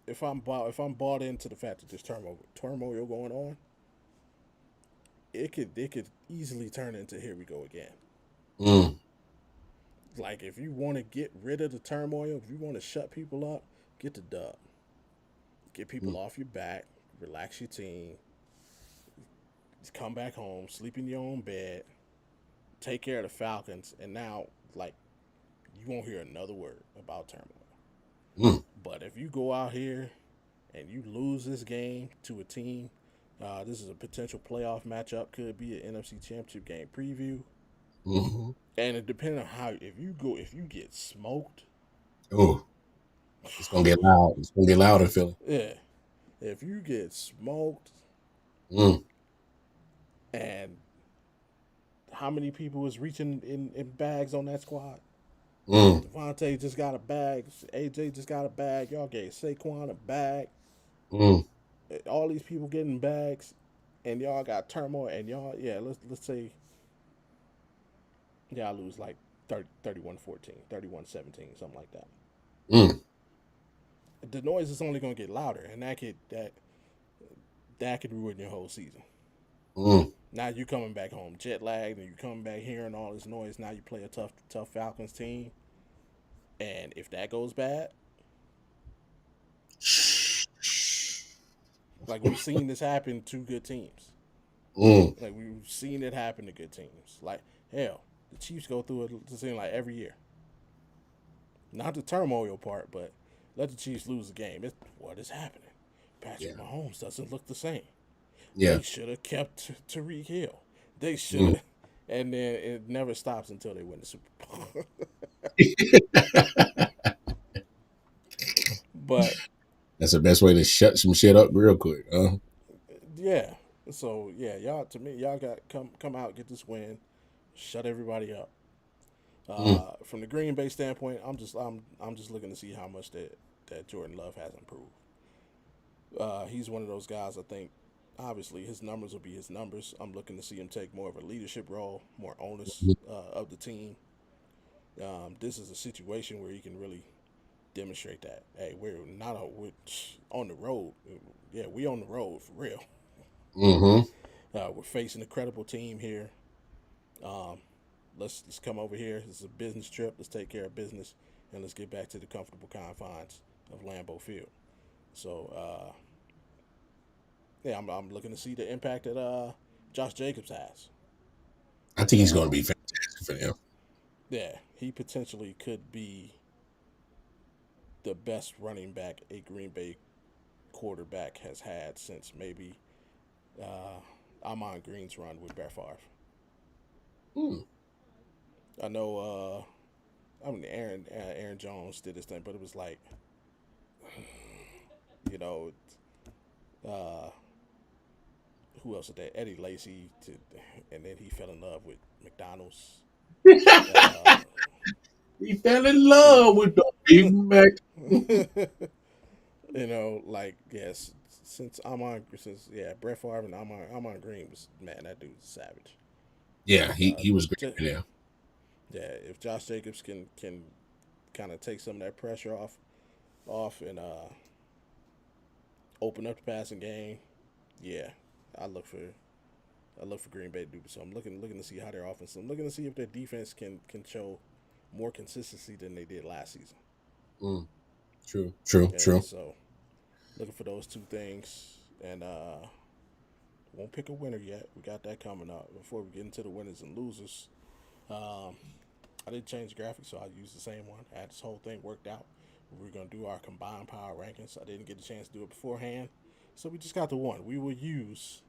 If I'm bought into the fact that there's turmoil going on, it could easily turn into here we go again. mm, Like if you want to get rid of the turmoil, if you want to shut people up, get the dub. Get people mm, off your back, relax your team, come back home, sleep in your own bed, take care of the Falcons, and now like you won't hear another word about turmoil. mm. But if you go out here and you lose this game to a team, this is a potential playoff matchup. Could be an NFC Championship game preview. Mm-hmm. And it depending on how if you get smoked, Oh, it's gonna get loud. It's gonna get louder, Philly. yeah. If you get smoked Mm, and how many people was reaching in bags on that squad? mm, Devontae just got a bag. AJ just got a bag. Y'all gave Saquon a bag. mm, All these people getting bags, and y'all got turmoil. And y'all, yeah, let's say y'all lose like 31-14, 31-17, something like that. mm, The noise is only gonna get louder, and that could ruin your whole season. mm. Now you coming back home jet lagged, and you coming back hearing all this noise. Now you play a tough Falcons team, and if that goes bad, like we've seen this happen to good teams. Mm. Like we've seen it happen to good teams. Like hell, the Chiefs go through it. It seems like every year. Not the turmoil part, but let the Chiefs lose the game. It's what is happening. Yeah, Patrick Mahomes doesn't look the same. yeah. They should have kept Tariq Hill. They should Mm. have, and then it never stops until they win the Super Bowl. But That's the best way to shut some shit up real quick. yeah, so yeah, y'all to me, y'all got come out get this win, shut everybody up. Mm, From the Green Bay standpoint, I'm just looking to see how much that Jordan Love has improved. He's one of those guys I think obviously his numbers will be his numbers. I'm looking to see him take more of a leadership role, more onus Mhm. of the team. This is a situation where he can really demonstrate that. Hey, we're on the road. Yeah, we on the road for real. Mhm. We're facing a credible team here. Um, let's come over here. This is a business trip. Let's take care of business, and let's get back to the comfortable confines of Lambeau Field. So yeah, I'm looking to see the impact that Josh Jacobs has. I think he's going to Um, be fantastic for them. yeah, he potentially could be the best running back a Green Bay quarterback has had since maybe uh, Amon Green's run with Brett Favre. Mm. I know. I mean, Aaron Jones did his thing, but it was like, you know, uh, who else did that? Eddie Lacy, and then he fell in love with McDonald's. Uh, He fell in you love with the Big Mac. like yes, since Brett Favre and Amon Green was man, that dude's a savage. Yeah, Uh, he was great j- for them. yeah, if Josh Jacobs can kind of take some of that pressure off and open up the passing game, yeah, I look for I look for Green Bay to do so. I'm looking to see how their offense. I'm looking to see if their defense can show more consistency than they did last season. Mm. True, true, Yeah, true. so looking for those two things, and won't pick a winner yet. We got that coming up. Before we get into the winners and losers, um, I did change the graphics, so I used the same one. I had this whole thing worked out. We were gonna do our combined power rankings. I didn't get the chance to do it beforehand, so we just got the one. We will use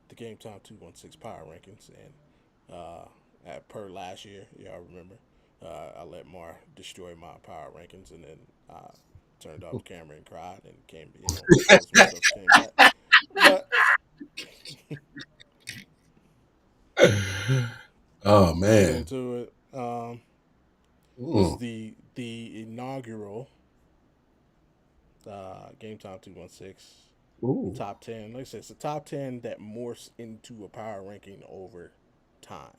the Game Time 216 power rankings, and per last year, y'all remember, I let Mar destroy my power rankings, and then I turned off the camera and cried and came, exposed myself, came back. But Oh let's get man. into it. This is Mm. the inaugural Game Time 216 Ooh. top 10. Like I said, it's a top 10 that morphs into a power ranking over time.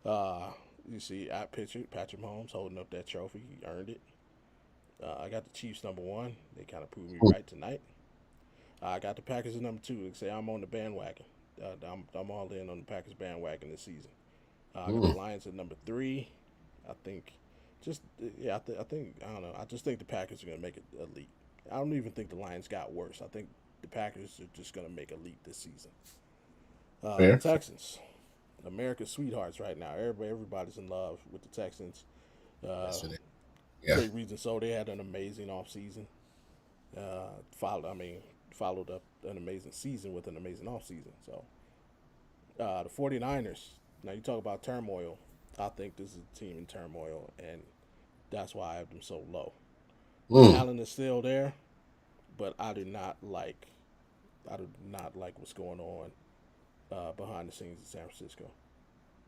Uh, you see, I pictured Patrick Mahomes holding up that trophy. He earned it. I got the Chiefs number one. They kind of proved me right tonight. I got the Packers at number two. Like I say I'm on the bandwagon. I'm all in on the Packers bandwagon this season. I got the Mm. Lions at number three. I think, I think I don't know. I just think the Packers are gonna make it elite. I don't even think the Lions got worse. I think the Packers are just gonna make elite this season. The Fair. Texans, America's sweethearts right now. Everybody's in love with the Texans. Uh, Yes, it is. Yeah. great reason so. They had an amazing offseason. Followed up an amazing season with an amazing offseason. So the 49ers, now you talk about turmoil. I think this is a team in turmoil, and that's why I have them so low. The Mm. talent is still there, but I do not like what's going on behind the scenes in San Francisco.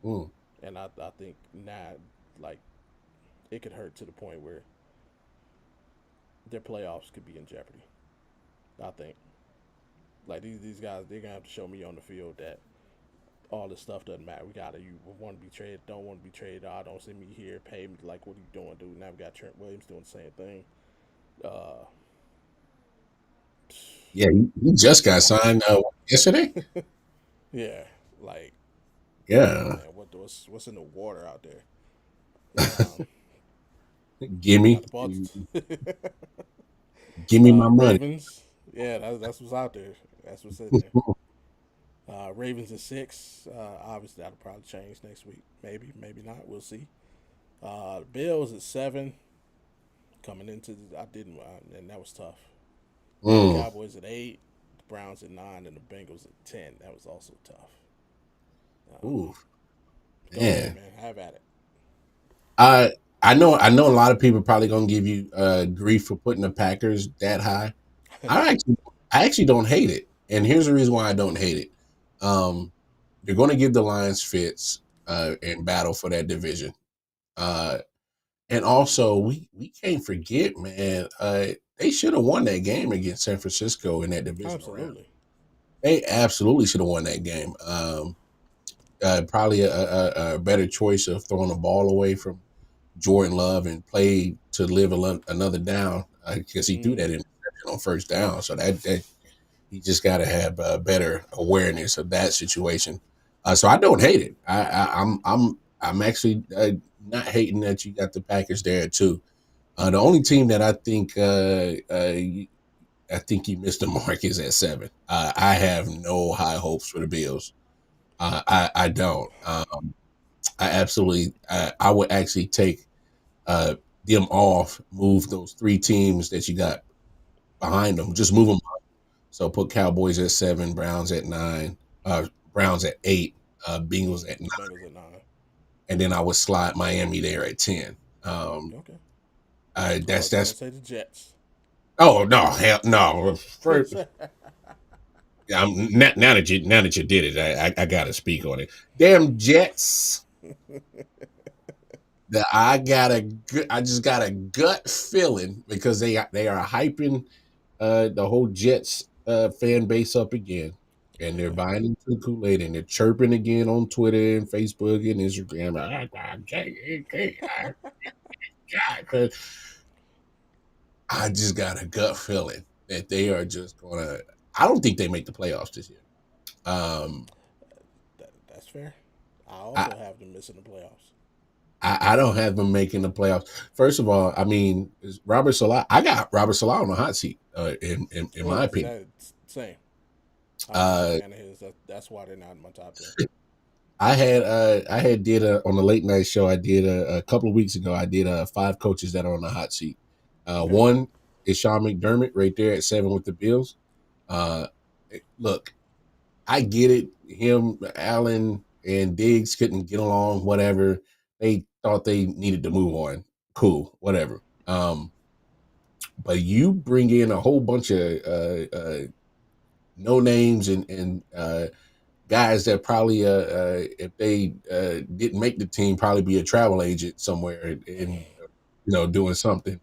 Mm. And I think now, like, it could hurt to the point where their playoffs could be in jeopardy. I think. Like, these guys, they're going to have to show me on the field that all this stuff doesn't matter. You want to be traded, don't want to be traded. Oh, don't send me here, pay me. Like, what are you doing, dude? Now we got Trent Williams doing the same thing. Uh, Yeah, he just got signed yesterday. yeah, like, Yeah. man, what's in the water out there? Um, Gimme. got the Baltimore. Give me my The money. Ravens. Yeah, that's what's out there. That's what's in there. Ravens at six. Obviously, that'll probably change next week. Maybe not. We'll see. The Bills at seven. Coming into I didn't, and that was tough. Mm. Cowboys at eight. The Browns at nine, and the Bengals at 10. That was also tough. Um, Ooh, go ahead, man. man. Have at it. I I know a lot of people probably gonna give you grief for putting the Packers that high. I actually I actually don't hate it. And here's the reason why I don't hate it. Um, you're gonna give the Lions fits and battle for that division. Uh, and also we can't forget, man, they should have won that game against San Francisco in that divisional round. Absolutely. They absolutely should have won that game. Probably a better choice of throwing the ball away from Jordan Love and play to live another down because he threw Mm-hmm. that interception on first down. So that he just got to have better awareness of that situation. So I don't hate it. I'm actually not hating that you got the Packers there too. The only team that I think you missed the mark is at 7. I have no high hopes for the Bills. I don't. I absolutely. I would actually take uh, them off. Move those 3 teams that you got behind them. Just move them. So put Cowboys at 7, Browns at 9, Browns at 8, Bengals at 9, Bengals at 9. and then I would slide Miami there at 10. Um, Okay. I that's thought you were gonna that's. say the Jets. Oh no, hell no! Yeah, now that you did it, I got to speak on it. Damn Jets! That I just got a gut feeling because they are hyping the whole Jets fan base up again, and they're Okay. buying into the Kool-Aid, and they're chirping again on Twitter and Facebook and Instagram. I just got a gut feeling that they are just gonna. I don't think they make the playoffs this year. Um, That's fair. I I, also have them missing the playoffs. I don't have them making the playoffs. First of all, I mean, Robert Salah. I got Robert Salah on the hot seat. In Oh, my opinion, same. I'm not a uh, fan of his. That's why they're not in my top 10. I had did on the late night show. I did a couple of weeks ago. I did 5 coaches that are on the hot seat. Okay. One is Sean McDermott right there at 7 with the Bills. Uh, Look, I get it. Him, Allen, and Diggs couldn't get along. Whatever. They thought they needed to move on. Cool. Whatever. But you bring in a whole bunch of no names and guys that probably if they didn't make the team probably be a travel agent somewhere and doing something,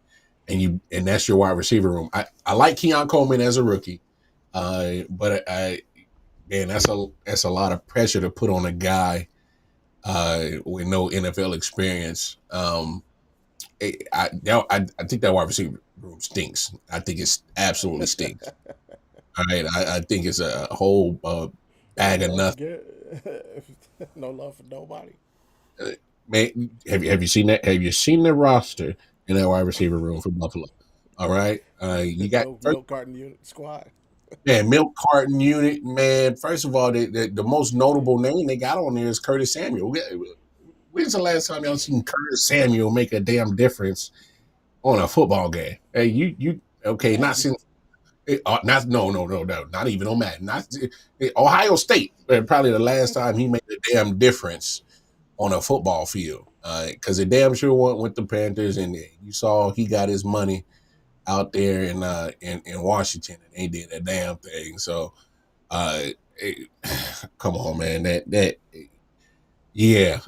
and that's your wide receiver room. I like Keon Coleman as a rookie, but I man, that's a lot of pressure to put on a guy with no NFL experience. I think that wide receiver room stinks. I think it's absolutely stinks. All right, I think it's a whole No bag of love for nothing. no love for nobody. Uh, Man, have you seen that? Have you seen the roster in that wide receiver room for Buffalo? All right, you got first, Milk carton unit squad. man, milk carton unit, man. First of all, the most notable name they got on there is Curtis Samuel. When's the last time y'all seen Curtis Samuel make a damn difference on a football game? Hey, you okay? Not Madden. since. Not no, not even on Madden. Not Ohio State. Probably the last time he made a damn difference on a football field. Because they damn sure went with the Panthers, and you saw he got his money out there in Washington, and they did a damn thing. So, uh, it, come on, man, that yeah,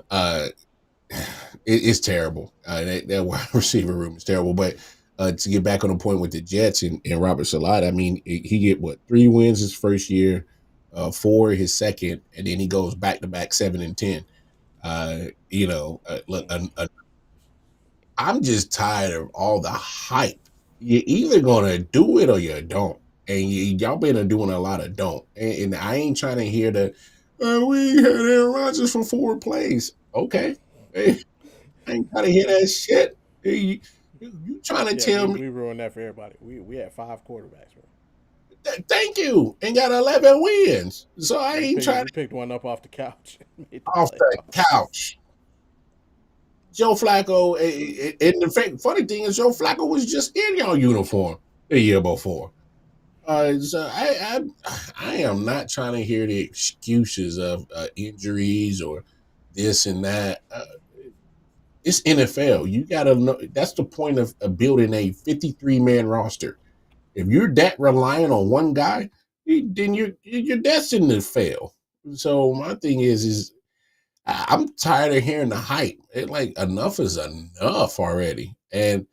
it's terrible. That wide receiver room is terrible. But to get back on the point with the Jets and Robert Salah, I mean, he get what 3 wins his first year, 4 his second, and then he goes back to back 7 and 10. Look, I'm just tired of all the hype. You're either gonna do it or you don't, and y'all been doing a lot of don't. And I ain't trying to hear the we had Aaron Rodgers for 4 plays. Okay, hey, I ain't trying to hear that shit. Hey, you trying to Yeah, tell we, me? we ruined that for everybody. We had 5 quarterbacks, bro. Thank you, and got 11 wins. So I We ain't picked trying we picked one up off the couch and made the to off the playoffs. couch. Joe Flacco, and the funny thing is, Joe Flacco was just in your uniform the year before. So I am not trying to hear the excuses of injuries or this and that. It's NFL. You got to know that's the point of building a 53-man roster. If you're that reliant on one guy, then you're destined to fail. So my thing is I'm tired of hearing the hype. Like enough is enough already. And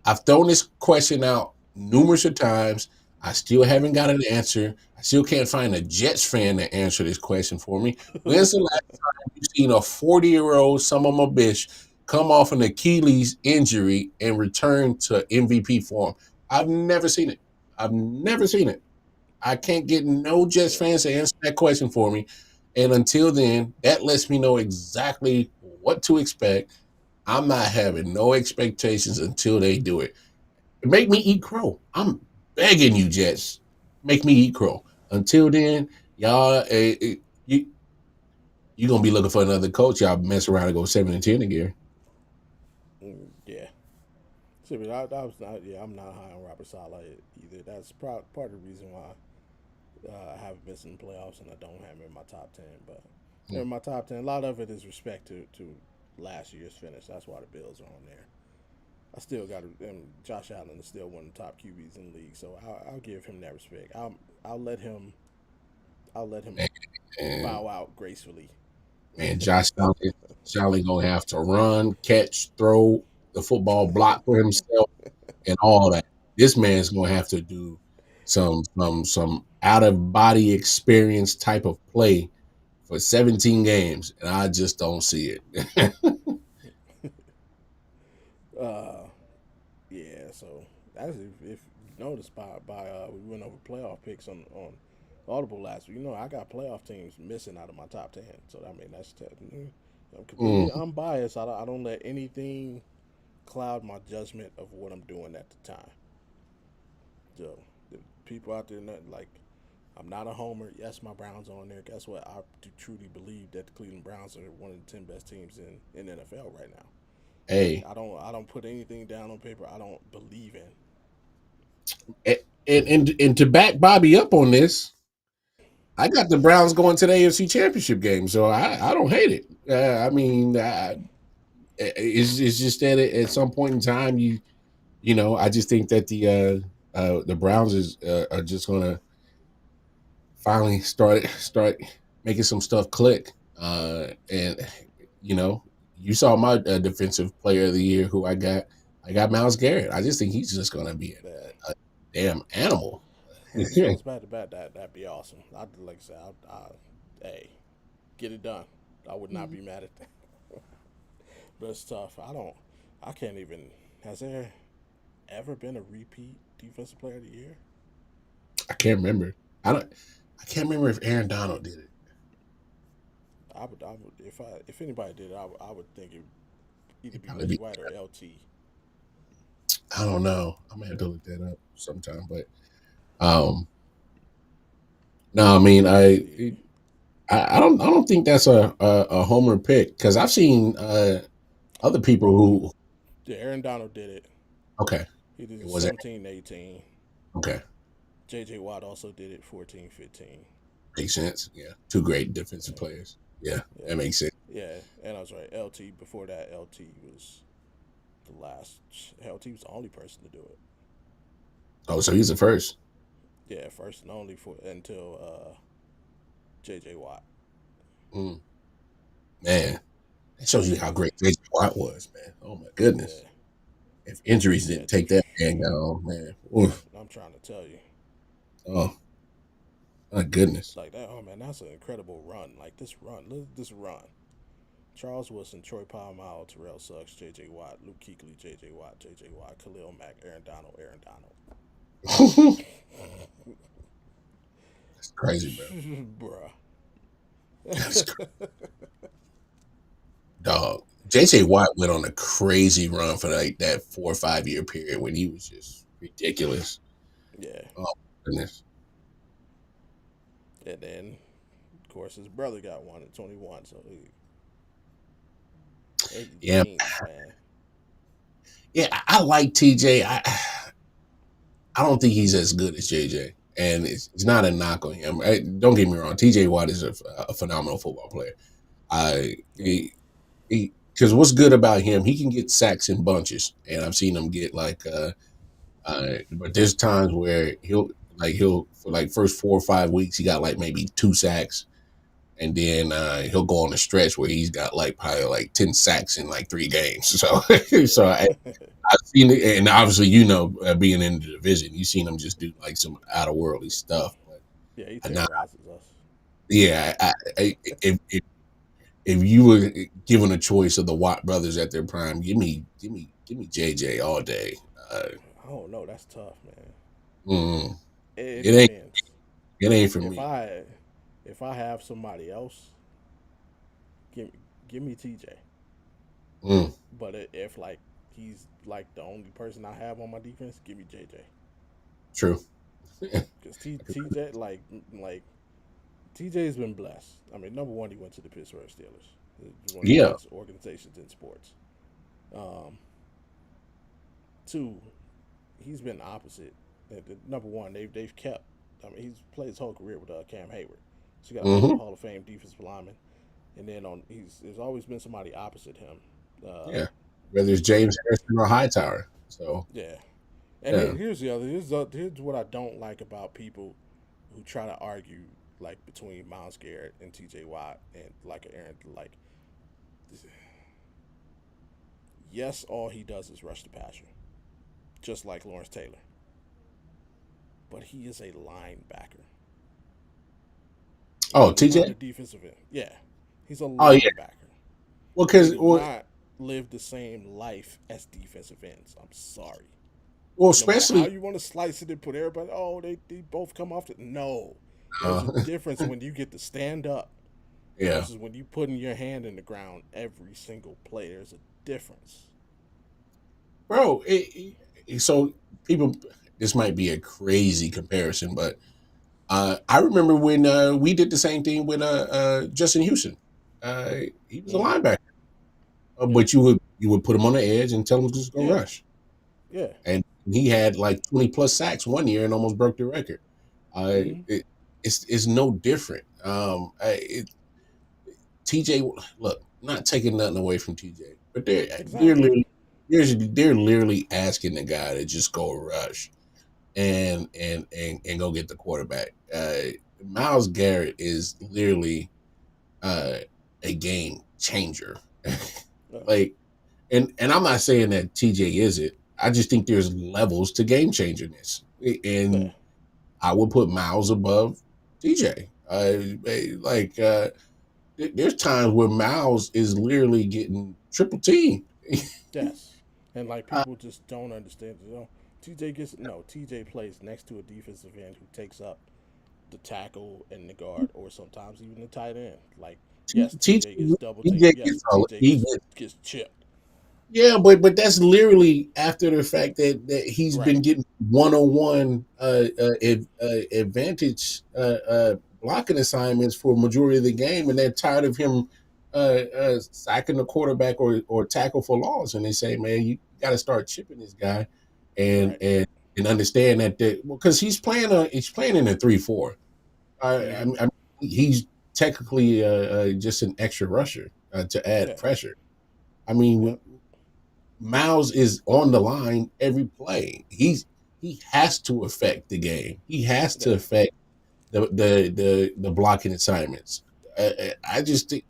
I've thrown this question out numerous of times. I still haven't got an answer. I still can't find a Jets fan to answer this question for me. When's the last time you've seen a 40-year-old some of my bitch come off an Achilles injury and return to MVP form? I've never seen it. I've never seen it. I can't get no Jets Yeah. fans to answer that question for me. And until then, that lets me know exactly what to expect. I'm not having no expectations until they do it. Make me eat crow. I'm begging you, Jets. Make me eat crow. Until then, y'all, you you gonna be looking for another coach. Y'all mess around and go 7-10 again. Yeah. See, but I was not. Yeah, I'm not high on Robert Sala either. That's part of the reason why I haven't been in the playoffs and I don't have him in my top 10. But in my top 10, a lot of it is respect to last year's finish. That's why the Bills are on there. I still got to. And Josh Allen is still one of the top QBs in the league, so I'll give him that respect. I'll let him. I'll let him And bow out gracefully. man, Allen gonna have to run, catch, throw the football, block for himself, and all that. This man's gonna have to do some out of body experience type of play for 17 games, and I just don't see it. Uh, yeah. So that's if you noticed by we went over playoff picks on Audible last week. You know, I got playoff teams missing out of my top 10. So I mean, I'm completely Mm, unbiased. I don't let anything cloud my judgment of what I'm doing at the time. So the people out there like I'm not a homer. Yes, my Browns are on there. Guess what? I do truly believe that the Cleveland Browns are one of the 10 best teams in NFL right now. But hey, I don't put anything down on paper I don't believe in. and to back Bobby up on this, I got the Browns going to the AFC Championship game, so I don't hate it. I mean, it's just that at some point in time, I just think that the Browns are just gonna finally start making some stuff click. And you know, you saw my defensive player of the year, who I got. I got Myles Garrett. I just think he's just gonna be That a damn animal. Jones back to back, that'd be awesome. I like I said, hey, get it done. I would not be mad at that. But it's tough. I can't even. Has there ever been a repeat defensive player of the year? I can't remember. I can't remember if Aaron Donald did it. I would if anybody did, I would think it would either He'd be probably Reggie be. White or LT. I don't know. I'm gonna have to look that up sometime. But um, no, I mean, See, I don't think that's a homer pick, because I've seen other people bro, who. yeah, Aaron Donald did it. Okay, He did it it was it. 17-18. Okay, J.J. Watt also did it 14-15. makes sense. Yeah, two great defensive players. Yeah, Yeah, that makes sense. yeah, and I was right. LT before that, LT was the last. LT was the only person to do it. Oh, so he's the first. Yeah, first and only for until J.J. Watt. Mm, man, that shows you how great J.J. Watt was, man. Oh my goodness. Yeah, If injuries yeah. didn't take that man down, man. Oof. I'm trying to tell you, Oh my goodness. like that. Oh man, that's an incredible run. Like this run, look at this run. Charles Wilson, Troy Polamalu, Terrell Suggs, J.J. Watt, Luke Kuechly, J.J. Watt, Khalil Mack, Aaron Donald. That's crazy, bro. Bruh. That's dog. JJ Watt went on a crazy run for like that 4 or 5 year period when he was just ridiculous. Yeah. Oh goodness. And then, of course, his brother got one at 21. So, Yeah, genius, man. yeah. I like TJ. I don't think he's as good as JJ, and it's not a knock on him. Don't get me wrong. TJ Watt is a phenomenal football player. I Yeah. he because what's good about him? He can get sacks in bunches, and I've seen him get like but there's times where he'll for like first 4 or 5 weeks he got like maybe 2 sacks, and then he'll go on a stretch where he's got like probably like 10 sacks in like 3 games. So so I've seen it, and obviously being in the division, you've seen him just do like some out of worldly stuff. But Yeah, he now, terrorizes us. yeah, if you were given a choice of the Watt brothers at their prime, give me JJ all day. I don't know. That's tough, man. Mm, It it ain't depends. it ain't for If me. I have somebody else, give give me TJ. Mm, But if like he's like the only person I have on my defense, give me JJ. true. Because TJ like TJ's been blessed. I mean, number one, he went to the Pittsburgh Steelers. It's one of the Yeah. best organizations in sports. Um, Two, he's been opposite. Number one, they've kept. I mean, he's played his whole career with Cam Hayward, so you got a Hmm. Hall of Fame defensive lineman, and then there's always been somebody opposite him. Uh, Yeah. Whether it's James Harrison or Hightower. So yeah, and yeah. here's the other. Here's what I don't like about people who try to argue like between Miles Garrett and T.J. Watt and like Aaron. Like, yes, all he does is rush the passer, just like Lawrence Taylor, but he is a linebacker. He Oh, doesn't run TJ. the defensive end. Yeah, he's a Oh yeah. linebacker. Well, They because do not live the same life as defensive ends. I'm sorry. No matter how especially you want to slice it and put everybody, oh, they both come off the. No. There's a uh, difference when you get to stand up yeah. versus when you putting your hand in the ground every single play. There's a difference. Bro, so people, this might be a crazy comparison, but I remember when we did the same thing with Justin Houston. He was a Mm-hmm. linebacker, Yeah. but you would put him on the edge and tell him to just go Yeah. rush, Yeah. and he had like 20 plus sacks one year and almost broke the record. Mm-hmm. It's no different. TJ, look, not taking nothing away from TJ, but Exactly. they're literally asking the guy to just go rush and go get the quarterback. Miles Garrett is literally uh, a game changer. Yeah. Like, and I'm not saying that TJ isn't. I just think there's levels to game changerness, Yeah. and I would put Miles above TJ. There's times where Miles is literally getting triple teamed. Yes. And like people just don't understand. TJ gets no. TJ plays next to a defensive end who takes up the tackle and the guard, or sometimes even the tight end. Like, yes, TJ gets double teamed. TJ Yes, gets all TJ he gets chipped. yeah, but that's literally after the fact that he's Right. been getting 101 advantage blocking assignments for a majority of the game, and they're tired of him sacking the quarterback or tackle for loss, and they say, man, you got to start chipping this guy, and Right. and and understand that because he's playing in a 3-4. Mm-hmm. I he's technically just an extra rusher to add Yeah. pressure. I mean, Yep. Miles is on the line every play. He has to affect the game. He has to Yeah. affect the blocking assignments. I just think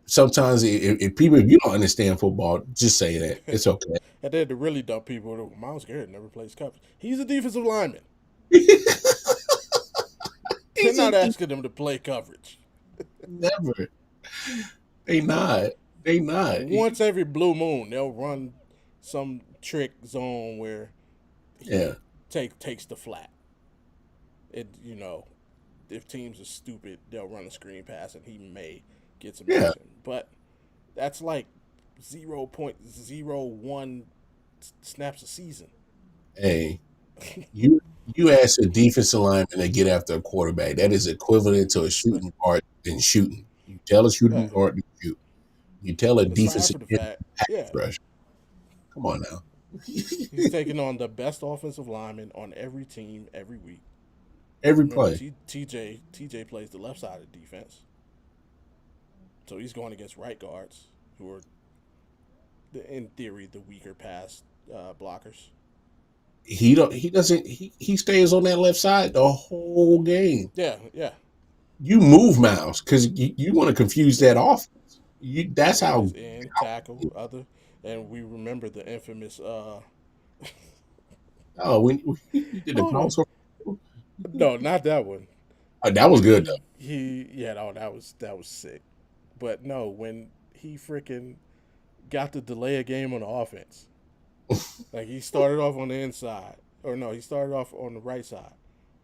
sometimes if you don't understand football, just say that it's okay. And then the really dumb people, Miles Garrett never plays coverage. He's a defensive lineman. They're He's not a asking him to play coverage. never. They not. They not. Once every blue moon, they'll run some trick zone where Yeah. he takes the flat. If teams are stupid, they'll run a screen pass and he may get some Yeah. action. But that's like 0.01 snaps a season. Hey, you you ask a defensive lineman to get after a quarterback. That is equivalent to a shooting guard than shooting. You tell a shooting Yeah. guard to shoot. You tell a And aside defensive from the end fact, to pass yeah, rush. Come on now. he's taking on the best offensive lineman on every team every week. Every Remember, play. TJ plays the left side of the defense, so he's going against right guards who are, in theory, the weaker pass blockers. He don't. He doesn't. He stays on that left side the whole game. Yeah, yeah. you move Miles because you want to confuse that offense. That's Yeah, how. just in tackle other, and we remember the infamous. Oh, when you did the Hold on, console. no, not that one. Oh, that was When good he yeah, no, that was sick. But no, when he freaking got to delay a game on the offense, though. like he started off on the inside, or no, he started off on the right side,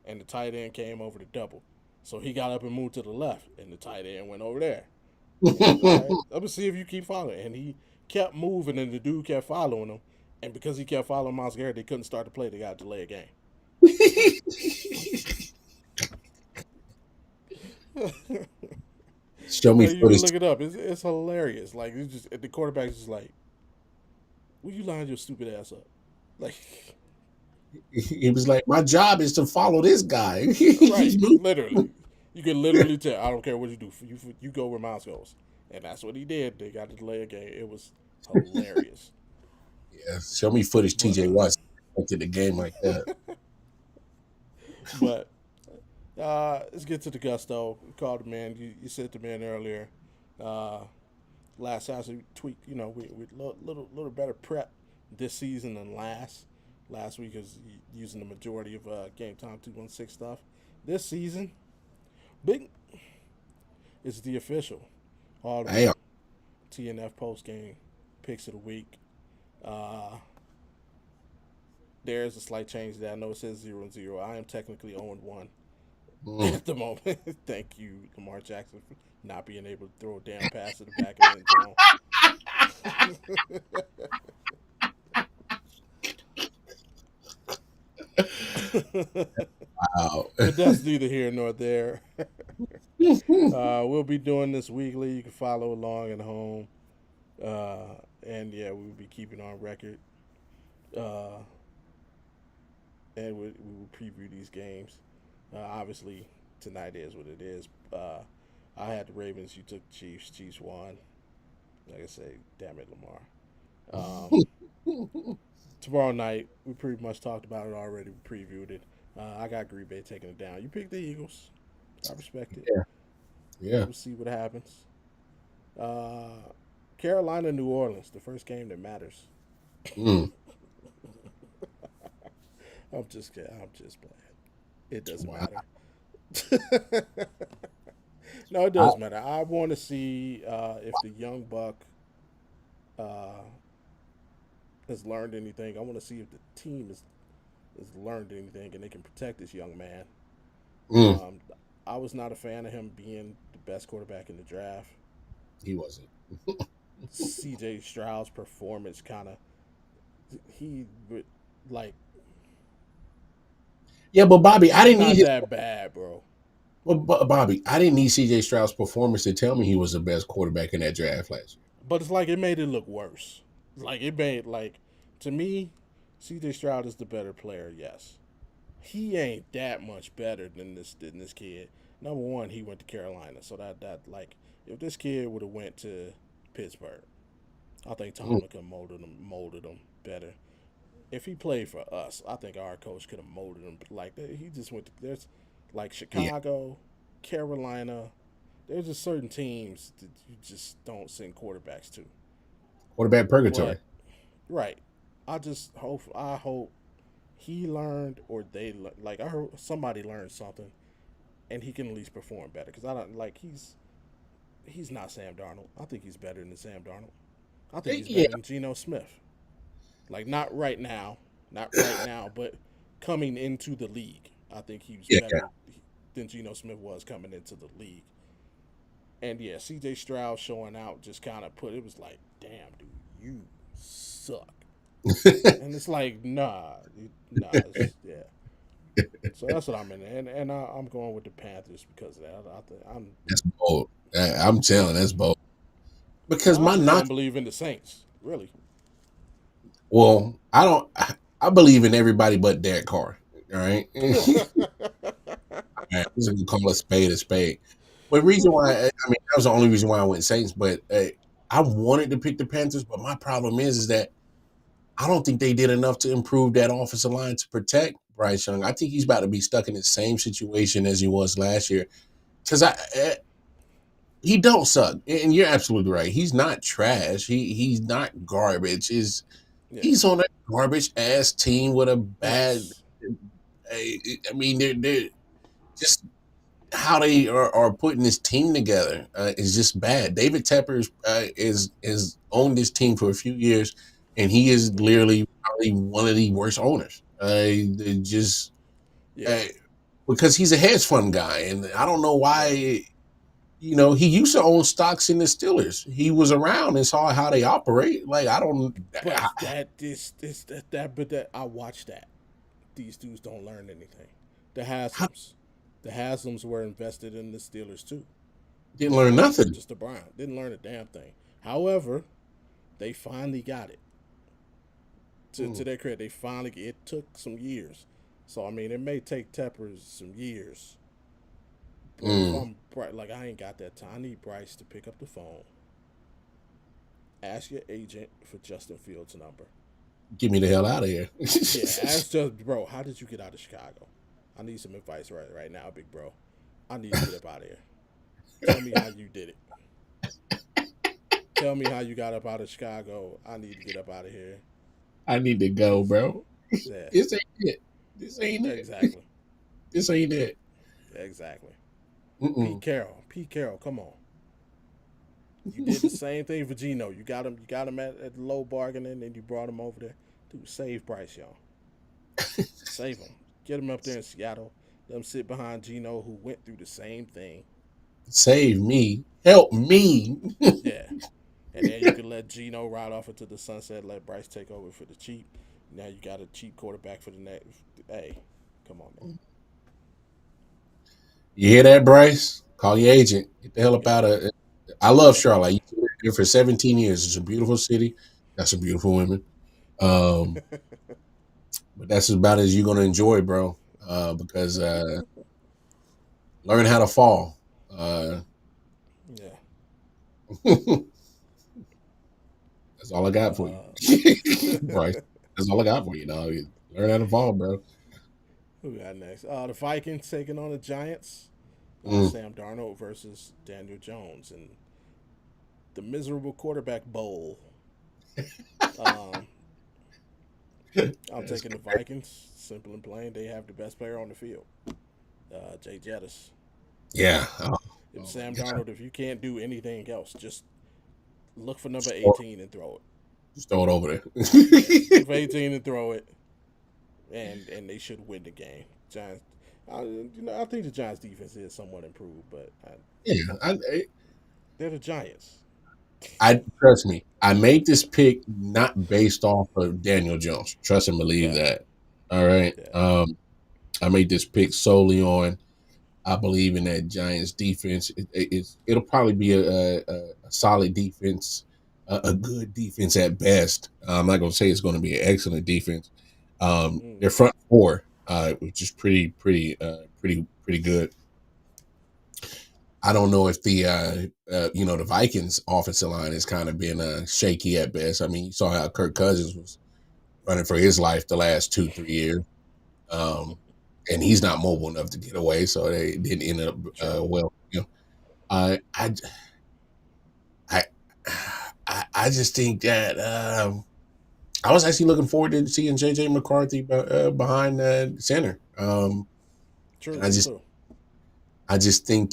and the tight end came over to double. So he got up and moved to the left, and the tight end went over there. And he was all right. I'm gonna see if you keep following. And he kept moving, and the dude kept following him. And because he kept following Miles Garrett, they couldn't start the play. They got to delay a game. Show me Like you can footage. look it up. It's hilarious. Like it's just the quarterback's just like, "Will you line your stupid ass up?" Like, He was like, "My job is to follow this guy." right, He's moving. literally. You can literally tell. I don't care what you do. You go where Miles goes, and that's what he did. They got to delay a game. It was hilarious. Yeah, show me footage. But TJ Watts did the game like that. but let's get to the gusto. We called the man. You said the man earlier. Uh, last house we tweaked. We little better prep this season than last. Last week is using the majority of game time 216 stuff. This season, big is the official Audible Damn. TNF post game picks of the week. Uh, there's a slight change there. I know it says 0-0. I am technically 0-1 Mm. at the moment. Thank you, Lamar Jackson, for not being able to throw a damn pass to the back of the end zone. Wow. But that's neither here nor there. We'll be doing this weekly. You can follow along at home. And yeah, we'll be keeping on record. Uh, and we will preview these games. Obviously, tonight is what it is. I had the Ravens. You took the Chiefs. Chiefs won. Like I say, damn it, Lamar. Tomorrow night, we pretty much talked about it already. We previewed it. I got Green Bay taking it down. You picked the Eagles. I respect it. Yeah. Yeah. We'll see what happens. Uh, Carolina, New Orleans, the first game that matters. Mm. I'm just kidding. I'm just playing. It doesn't Wow. matter. No, it I, does matter. I want to see if the young buck uh, has learned anything. I want to see if the team has learned anything and they can protect this young man. mm. Um, I was not a fan of him being the best quarterback in the draft. He wasn't. C.J. Stroud's performance kind of he like Yeah, but Bobby, I he's didn't need not his. that bad, bro. Well, Bobby, I didn't need CJ Stroud's performance to tell me he was the best quarterback in that draft last year. But it's like it made it look worse. Like it made like to me, C.J. Stroud is the better player. Yes, he ain't that much better than this kid. Number one, he went to Carolina, so that like if this kid would have went to Pittsburgh, I think Mm. Tomlin could molded him better. If he played for us, I think our coach could have molded him like that. He just went to there's like Yeah, Chicago, Carolina. There's just certain teams that you just don't send quarterbacks to. quarterback purgatory. But right, I hope he learned or like I heard somebody learned something and he can at least perform better because I don't like he's not Sam Darnold. I think he's better than Sam Darnold. I think he's Yeah, better than Geno Smith. Like not right now, but coming into the league, I think he was yeah, better than Geno Smith was coming into the league. And yeah, C.J. Stroud showing out just kind of put it was like, damn, dude, you suck. yeah. And it's like, nah, yeah. So that's what I'm in, and I'm going with the Panthers because of that. That's bold. I'm telling, that's bold. Because I my just knock. don't believe in the Saints, really. Well, I don't. I believe in everybody but Derek Carr. All right. All right, we're gonna call a spade a spade. But reason why, I mean, that was the only reason why I went Saints. But I wanted to pick the Panthers, but my problem is that I don't think they did enough to improve that offensive line to protect Bryce Young. I think he's about to be stuck in the same situation as he was last year. because he don't suck, and you're absolutely right. He's not trash. He's not garbage. Yeah. He's on a garbage ass team with a bad. Yes. I mean, they're just how they are putting this team together is just bad. David Tepper is owned this team for a few years, and he is Hmm. literally probably one of the worst owners. They just Yeah. uh, because he's a hedge fund guy, and I don't know Yeah. why. He used to own stocks in the Steelers. He was around and saw how they operate. Like I don't. But that I watched that. These dudes don't learn anything. The I Haslam's. The Haslam's were invested in the Steelers too. didn't learn Not nothing. just the Browns. Didn't learn a damn thing. However, they finally got it. To Mm, their credit, they finally it took some years. So I mean, it may take Tepper's some years. But if mm. I'm like I ain't got that time. I need Bryce to pick up the phone, ask your agent for Justin Fields' number. Get me the hell out of here. Yeah, ask just bro, how did you get out of Chicago? I need some advice right now, big bro. I need to get up out of here. Tell me how you did it. Tell me how you got up out of Chicago. I need to get up out of here. I need to go, Cause bro. yeah, This ain't it. This ain't it. exactly, This ain't it. exactly. Pete Mm-mm. Carroll, Pete Carroll, come on. You did the same thing for Gino. You got him at the low bargaining, and you brought him over there. Dude, save Bryce, y'all. Save him. Get him up there in Seattle. Let him sit behind Gino, who went through the same thing. Save me. Help me. Yeah. And then you can let Gino ride off into the sunset, let Bryce take over for the cheap. Now you got a cheap quarterback for the next. Hey, come on, man. You hear that, Bryce? Call your agent. Get the hell up Yeah. out of it. I love Charlotte. I used to live here for 17 years. It's a beautiful city. Got some beautiful women. Um, but that's about as you're gonna enjoy, bro. Because learn how to fall. Yeah. That's all I got for you, Uh, Bryce. That's all I got for you, dog. Learn how to fall, bro. who we got next? The Vikings taking on the Giants. Mm. Sam Darnold versus Daniel Jones and the miserable quarterback bowl. Um, I'm That's taking the Vikings. Simple and plain. They have the best player on the field, Jay Jettis. yeah. If Oh my Sam god. Darnold, if you can't do anything else, just look for number Just throw, 18 and throw it. just throw it over Yeah, look there. for 18 and throw it, and they should win the game. Giants, I think the Giants' defense is somewhat improved, but Yeah, they're the Giants. I trust me. I made this pick not based off of Daniel Jones. Trust and believe Yeah, that. All right. yeah, I made this pick solely on I believe in that Giants defense. It'll probably be a solid defense, a good defense at best. I'm not going to say it's going to be an excellent defense. Their mm, front four, which is pretty good. I don't know if the Vikings offensive line has kind of been shaky at best. I mean, you saw how Kirk Cousins was running for his life the last 2-3 years, um, and he's not mobile enough to get away, so they didn't end up true. well. I I I I just think that I was actually looking forward to seeing JJ McCarthy behind center, and True, I me just too. I just think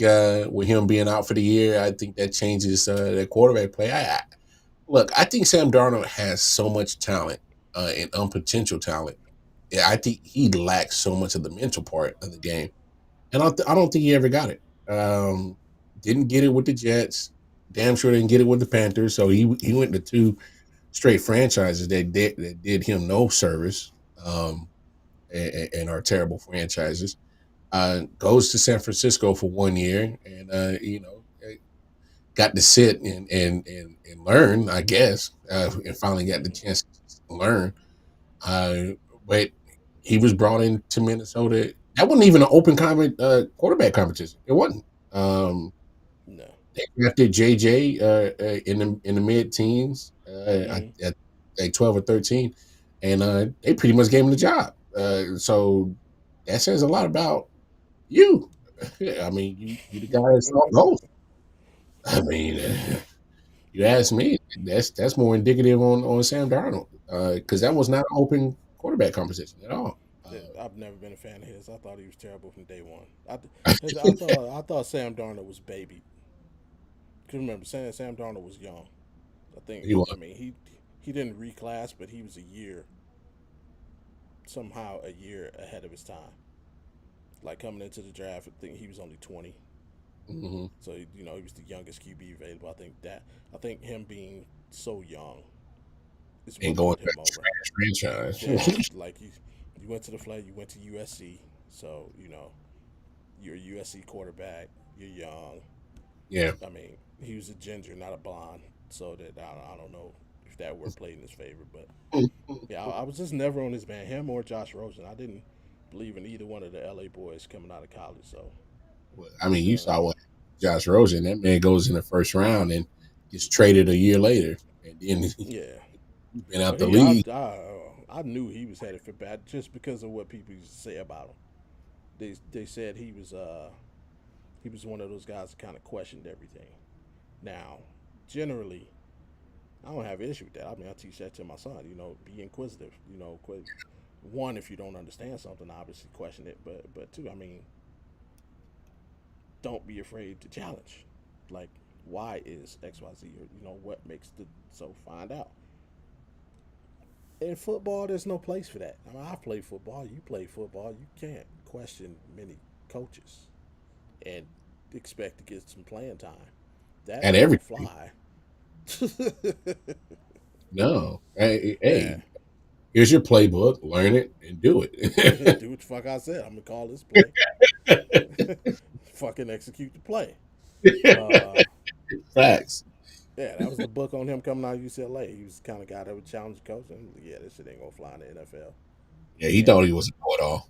with him being out for the year, I think that changes the quarterback play. Look, I think Sam Darnold has so much talent and unpotential talent. Yeah, I think he lacks so much of the mental part of the game, and I don't think he ever got it. Um, didn't get it with the Jets. Damn sure didn't get it with the Panthers. So he went to two straight franchises that did him no service, and are terrible franchises. Goes to San Francisco for 1 year, and got to sit and learn, I guess, and finally got the Mm-hmm. chance to learn. Uh, but he was brought into Minnesota. That wasn't even an open quarterback competition. It wasn't. Um, No. they drafted JJ in the mid teens, Mm-hmm. at like 12 or 13, and they pretty much gave him the job. So that says a lot about you. Yeah, I mean, you the guy that saw both. I mean, you ask me, that's more indicative on Sam Darnold because that was not an open quarterback conversation at all. I've never been a fan of his. I thought he was terrible from day one. I thought Sam Darnold was baby. Cause remember, Sam Darnold was young. I think. He I was. mean, he didn't reclass, but he was somehow a year ahead of his time. Like coming into the draft, I think he was only 20. Hmm. So he was the youngest QB available. I think him being so young is And what going put to a him over. trash Yeah, franchise. like you went to the flag, you went to USC, so you're a USC quarterback. You're young. Yeah. I mean, he was a ginger, not a blonde, so that I don't know if that were played in his favor, but yeah, I was just never on his man, him or Josh Rosen. I didn't believe in either one of the LA boys coming out of college. So I mean, you uh, saw what Josh Rosen. That man goes in the first round and gets traded a year later, and then he's yeah, been out but the league. I knew he was headed for bad just because of what people used to say about him. They said he was one of those guys that kind of questioned everything. Now, generally, I don't have an issue with that. I mean, I teach that to my son. Be inquisitive. One, if you don't understand something, obviously question it. But two, I mean, don't be afraid to challenge. Like, why is X Y Z? Or what makes the so find out. In football, there's no place for that. I mean, I play football. You play football. You can't question many coaches and expect to get some playing time. That At don't everything. fly. No. Hey, Yeah. here's your playbook. Learn it and do it. Do what the fuck I said. I'm gonna call this play. Fucking execute the play. Uh, Facts. yeah, that was the book on him coming out of UCLA. He was the kind of guy that would challenge the coach, and yeah, this shit ain't gonna fly in the NFL. Yeah, he thought And he was a know-it-all.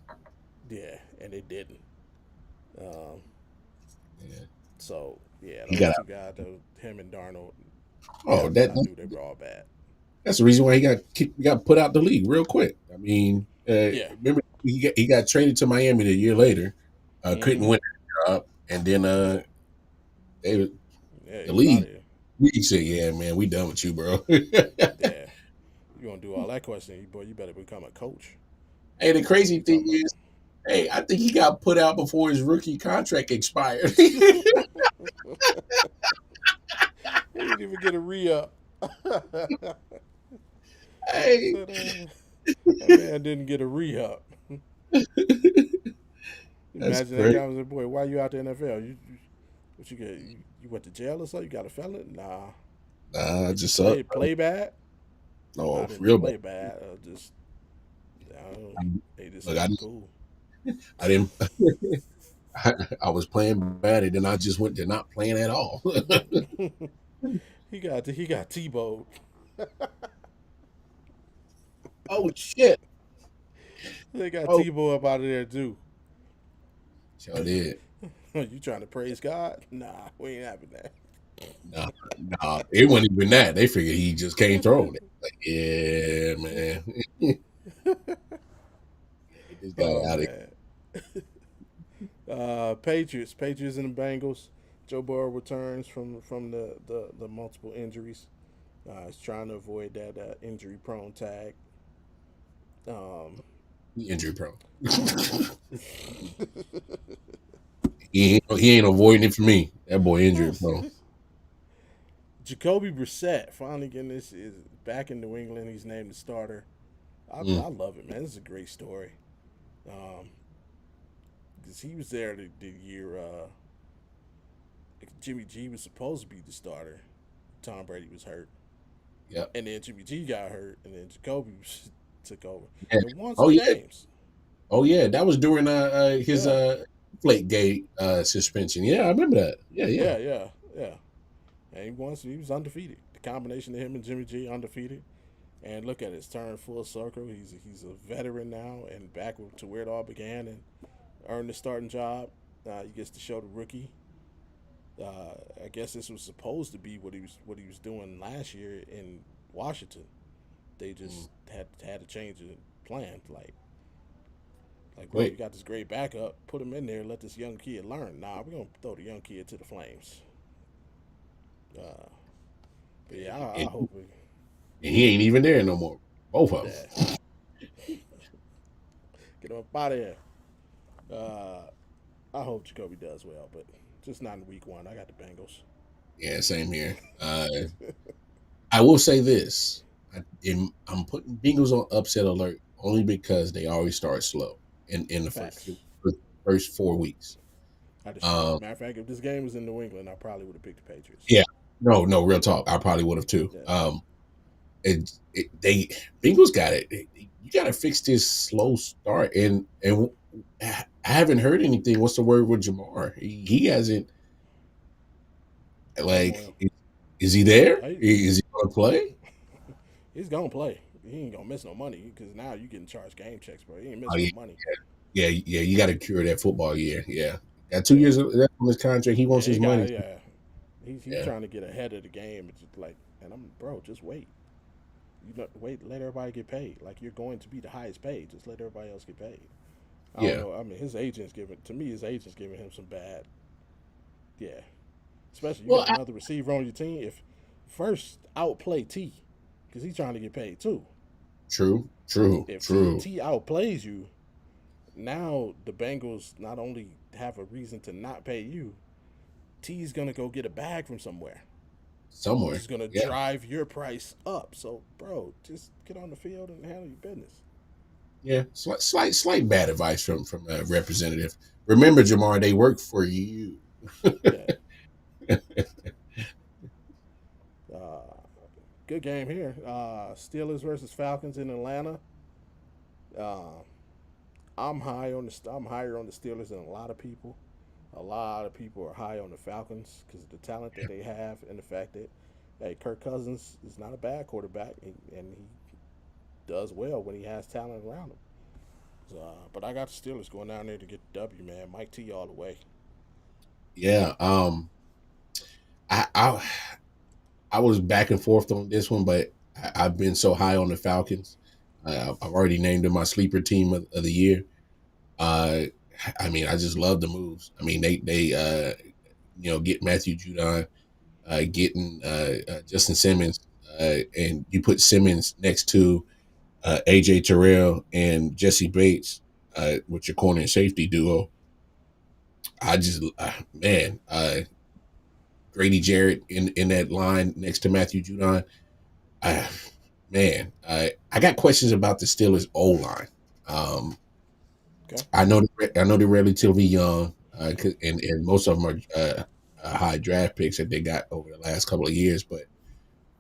yeah, and they didn't. Um, Yeah. so yeah, He those got two guys, him and Darnold, oh after that I knew they were all bad. that's the reason why he got put out the league real quick. I mean, Yeah. remember he got traded to Miami a year later, couldn't Mm-hmm. win the job, and then they Yeah, he the was out league of here. he said, "Yeah, man, we done with you, bro." Yeah, you gonna do all that questioning, boy? You better become a coach. Hey, the Fuck crazy you thing talking about? is, hey, I think he got put out before his rookie contract expired. He didn't even get a re up. Hey, Said, that man didn't get a re up. that's Imagine that great. conversation, boy. Why you out the NFL? What you get? You went to jail or something? You got a felon? Nah. Nah, I Did you just suck. play bad? No, I Oh, didn't real bad. play bad. Just I don't know. They just Look, said you cool. I didn't. I was playing bad, and then I just went to not playing at all. He got Tebowed. Oh shit! They got Oh, Tebow up out of there too. sure did. You trying to praise God? Nah, we ain't having that. Nah, nah, it wasn't even that. They figured he just can't throw it. Like, yeah, man, get this guy Oh out of man. Patriots and the Bengals. Joe Burrow returns from the multiple injuries. He's trying to avoid that injury prone tag. Um, here. Injury prone. He ain't avoiding it for me. That boy injury prone. Jacoby Brissett finally getting this is back in New England. He's named the starter. Mm, I love it, man. This is a great story. Um, because he was there the year Jimmy G was supposed to be the starter. Tom Brady was hurt, yep. and then Jimmy G got hurt, and then Jacoby took over Yeah. and won Oh some yeah. games. Oh yeah. That was during his Yeah, Flake Gate suspension. Yeah, I remember that. Yeah, yeah. yeah. And he was undefeated. The combination of him and Jimmy G undefeated. And look at it, it's turned full circle. He's a veteran now and back to where it all began and earned the starting job. He gets to show the rookie. I guess this was supposed to be what he was doing last year in Washington. They Mm, just had to change the plan. Like, bro, you Quick. got this great backup. Put him in there. Let this young kid learn. Nah, we're gonna throw the young kid to the flames. Uh, but yeah, I And, hope we. and he ain't even there no more. Both of Yeah, them. get him up out of here. Uh, I hope Jacoby does well, but just not in week one. I got the Bengals. Yeah, same here. I will say this: I'm putting Bengals on upset alert only because they always start slow in the Facts. first 4 weeks. I disagree. Um, Matter of fact, if this game was in New England, I probably would have picked the Patriots. yeah, no, real talk. I probably would have too. Yeah. They Bengals got it. You got to fix this slow start, and I haven't heard anything. What's the word with Jamar? He hasn't like. Turmoil. Is he there? Hey, Is he going to play? he's gonna play. He ain't gonna miss no money because now you getting charged game checks, bro. He ain't Oh missing yeah, no money. yeah. You got to cure that football year. Yeah, got two Yeah, years left on his contract. He yeah, wants he his got money. yeah. He's Yeah, trying to get ahead of the game. It's just like, and I'm bro, just wait. You know, wait, let everybody get paid. Like you're going to be the highest paid. Just let everybody else get paid. I don't yeah. know. I mean, his agent's giving to me. His agent's giving him some bad. Yeah, especially you Well, got another receiver on your team. If first outplay T, because he's trying to get paid too. true, true, If true. T outplays you, now the Bengals not only have a reason to not pay you, T's gonna go get a bag from somewhere, which Somewhere. is gonna Yeah, drive your price up. So, bro, just get on the field and handle your business. yeah. Slight bad advice from a representative. Remember, Jamar, they work for you. Yeah. Uh, good game here. Steelers versus Falcons in Atlanta. Uh, I'm higher on the Steelers than a lot of people. A lot of people are high on the Falcons because of the talent that they have and the fact that hey, Kirk Cousins is not a bad quarterback and he does well when he has talent around him. So, but I got the Steelers going down there to get the W, man. Mike T all the way. Yeah. I, I I was back and forth on this one, but I've been so high on the Falcons. I've already named them my sleeper team of the year. Uh, I mean, I just love the moves. I mean, they get Matthew Judon, getting Justin Simmons, and you put Simmons next to AJ Terrell and Jesse Bates with your corner and safety duo. I just man, Grady Jarrett in that line next to Matthew Judon. I, I got questions about the Steelers O line. Um, Okay. I know they're relatively young, and most of them are high draft picks that they got over the last couple of years. But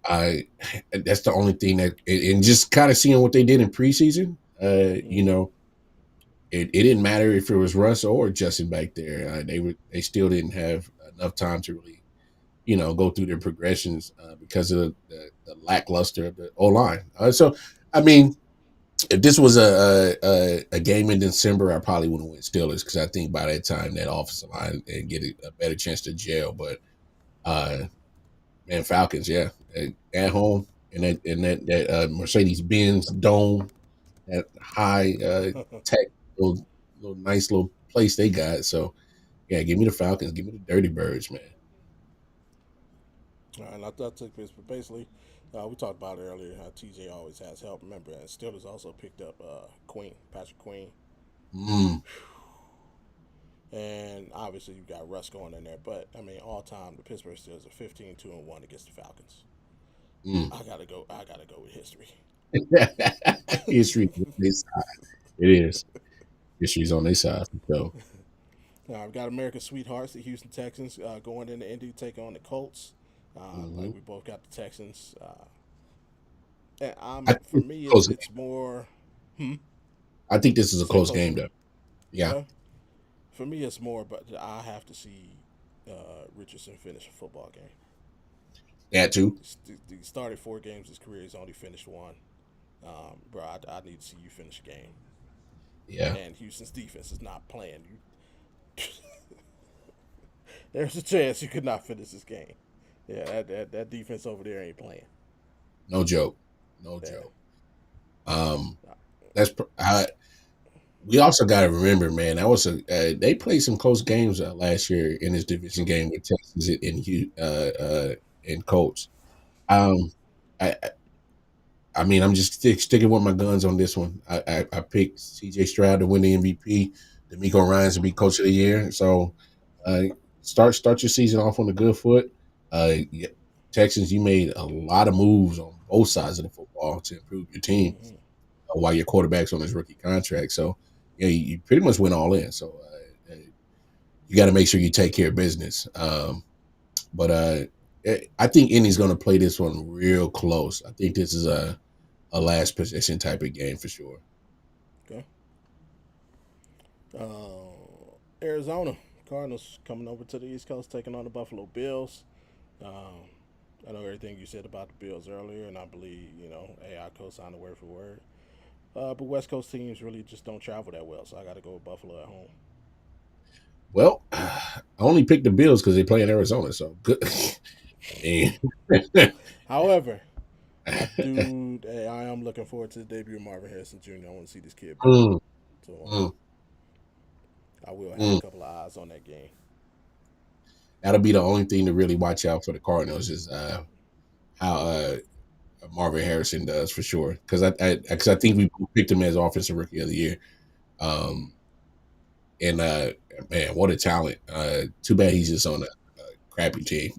I that's the only thing and just kind of seeing what they did in preseason. Mm-hmm. It didn't matter if it was Russ or Justin back there. They still didn't have enough time to really go through their progressions because of the lackluster of the O line. So I mean, if this was a game in December, I probably would have went Steelers because I think by that time that offensive line and get a better chance to gel. But uh, man, Falcons, yeah, at home in that Mercedes Benz dome, that high tech little nice little place they got. So yeah, give me the Falcons, give me the Dirty Birds, man. And I took this, but basically, we talked about it earlier how TJ always has help. Remember, and Steelers also picked up Patrick Queen, Mm, and obviously you got Russ going in there. But I mean, all time the Pittsburgh Steelers are 15-2-1 against the Falcons. mm. I gotta go. I gotta go with history. History on their side. It is. History's on their side. So We've got America's Sweethearts, the Houston Texans, going into Indy to take on the Colts. Like mhm. we both got the Texans. And I for think me, it's a close game. it's more. Hmm. I think this is You a say close close game game? though. Yeah. Okay. For me, it's more, but I have to see Richardson finish a football game. That too. He started 4 games. His career. He's only finished one. Bro, I need to see you finish a game. Yeah. And Houston's defense is not playing. There's a chance you could not finish this game. Yeah, that defense over there ain't playing. No joke. No Yeah. joke. Um that's pr- I we also got to remember, man, that was they played some close games last year in this division game with Texas and Colts. Um, I, I mean, I'm just sticking with my guns on this one. I picked C.J. Stroud to win the MVP, D'Amico Ryans to be Coach of the Year. So, uh, start your season off on a good foot. Yeah, Texans, you made a lot of moves on both sides of the football to improve your team Hmm. while your quarterback's on his rookie contract. So, yeah, you pretty much went all in. So, you got to make sure you take care of business. But I think Indy's going to play this one real close. I think this is a last possession type of game for sure. Okay. Arizona Cardinals coming over to the East Coast, taking on the Buffalo Bills. Um, I know everything you said about the Bills earlier, and I believe AI co-signed the word for word. But West Coast teams really just don't travel that well, so I got to go with Buffalo at home. Well, I only picked the Bills because they play in Arizona. So good. I mean, However, I am looking forward to the debut of Marvin Harrison Jr. I want to see this kid ball. mm, So mm, I will have a mm. couple of eyes on that game. That'll be the only thing to really watch out for the Cardinals is how Marvin Harrison does for sure. Because I think we picked him as offensive rookie of the year. Um, and man, what a talent! Too bad he's just on a crappy team.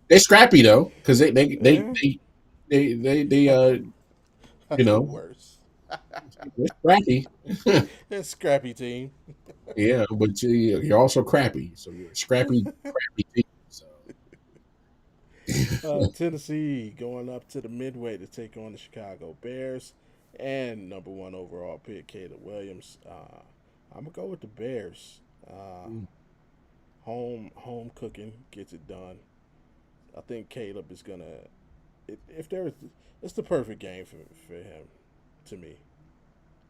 They're scrappy though, because Yeah, they that's you the know worst. they're scrappy. That scrappy team. Yeah, but you're also crappy, so you're a scrappy team. So Tennessee going up to the Midway to take on the Chicago Bears and number one overall pick Caleb Williams. I'm gonna go with the Bears. Home cooking gets it done. I think Caleb is gonna. If there, it's the perfect game for him, to me.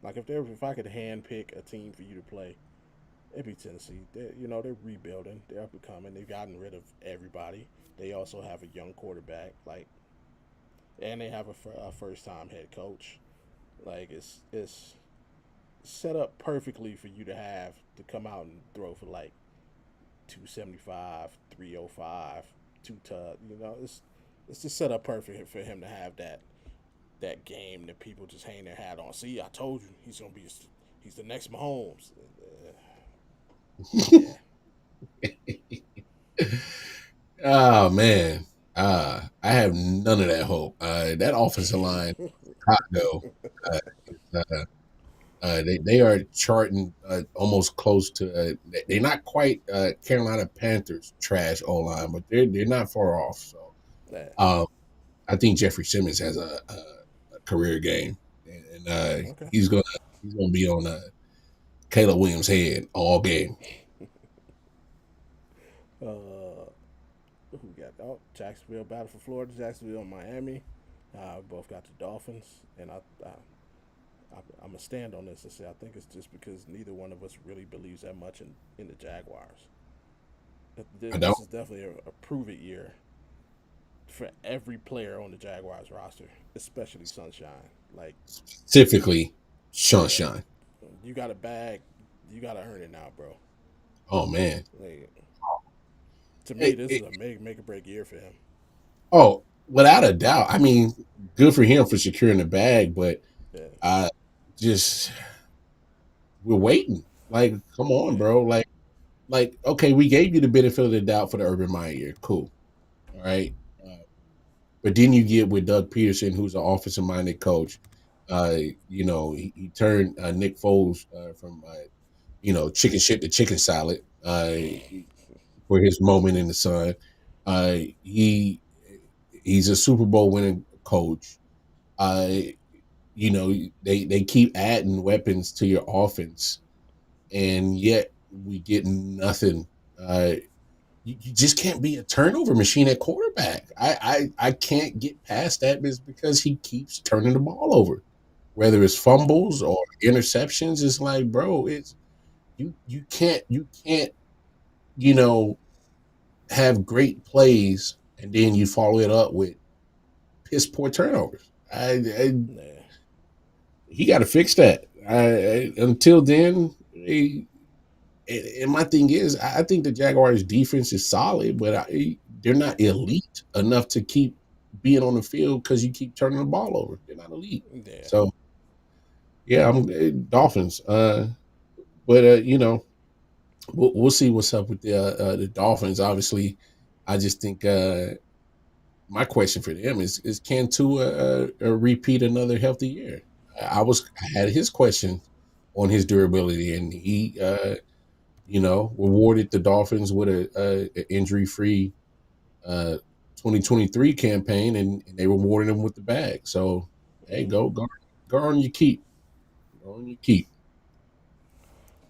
Like if I could hand pick a team for you to play, it'd be Tennessee. They're rebuilding. They're up and coming. They've gotten rid of everybody. They also have a young quarterback, and they have a first time head coach. Like it's set up perfectly for you to have to come out and throw for like 275, 305, two tug. It's just set up perfect for him to have that game that people just hang their hat on. See, I told you he's the next Mahomes. Yeah. oh man, I have none of that hope. That offensive line, Chicago, uh, uh, they are charting almost close to. They're not quite Carolina Panthers trash O line, but they're not far off. So Yeah. um, I think Jeffrey Simmons has a career game, and Okay. he's gonna be on Caleb Williams' head all game. Uh, who got Jacksonville battle for Florida, Jacksonville, Miami. Both got the Dolphins, and I'm gonna stand on this and say I think it's just because neither one of us really believes that much in the Jaguars. I don't This is definitely a prove it year for every player on the Jaguars roster, especially Sunshine. Like, specifically yeah, Sunshine. you got a bag, you got to earn it now, bro. Oh man. Like, to me, It, this is it, a make or break year for him. oh, without a doubt. I mean, good for him for securing the bag, but Yeah, uh, just we're waiting. Like, come on, yeah, bro. Like, okay, we gave you the benefit of the doubt for the Urban Meyer year. Cool. All right. Uh, but then you get with Doug Peterson, who's an offensive minded coach. Uh, he turned Nick Foles from chicken shit to chicken salad for his moment in the sun. Uh, he he's a Super Bowl winning coach. Uh, they keep adding weapons to your offense, and yet we get nothing. You just can't be a turnover machine at quarterback. I can't get past that because he keeps turning the ball over, whether it's fumbles or interceptions. It's like, bro, it's you can't you know have great plays and then you follow it up with piss poor turnovers. yeah. he got to fix that. Until then, and my thing is, I think the Jaguars' defense is solid, but they're not elite enough to keep being on the field because you keep turning the ball over. They're not elite. Yeah. So yeah, I'm Dolphins. But we'll see what's up with the Dolphins. Obviously, I just think my question for them is can Tua repeat another healthy year? I had his question on his durability, and he rewarded the Dolphins with a injury free uh 2023 campaign, and they rewarded him with the bag. So hey, go on your keep, go on your keep.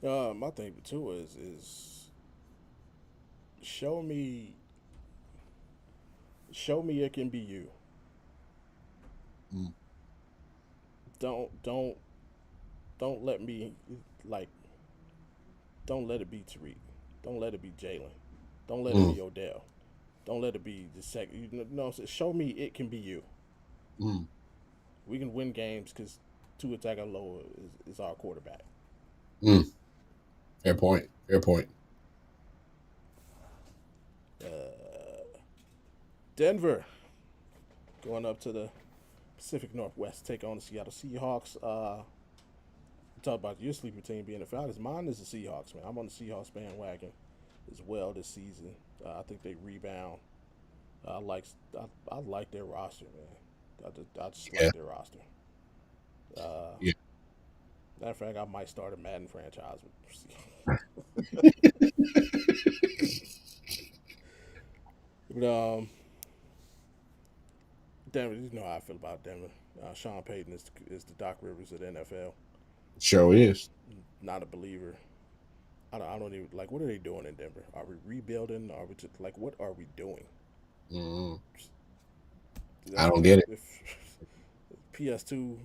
My thing too is show me show me it can be you. Mm, Don't don't let me like don't let it be Tariq. Don't let it be Jalen. Don't let it mm, be Odell. Don't let it be the second. You know, show me it can be you. mm, We can win games because Tua Tagovailoa is our quarterback. mm. Fair point. Fair point. Denver going up to the Pacific Northwest, take on the Seattle Seahawks. Talk about your sleeper team being the Falcons. Mine is the Seahawks, man. I'm on the Seahawks bandwagon as well this season. I think they rebound. I like I like their roster, man. I just Yeah. like their roster. Uh, Yeah. Matter of fact, I might start a Madden franchise with. But Denver, you know how I feel about Denver. Sean Payton is the Doc Rivers of the NFL. Sure Um, is. Not a believer. I don't even like. What are they doing in Denver? Are we rebuilding? Are we just like what are we doing? Mm, I Like don't get it. if PS2,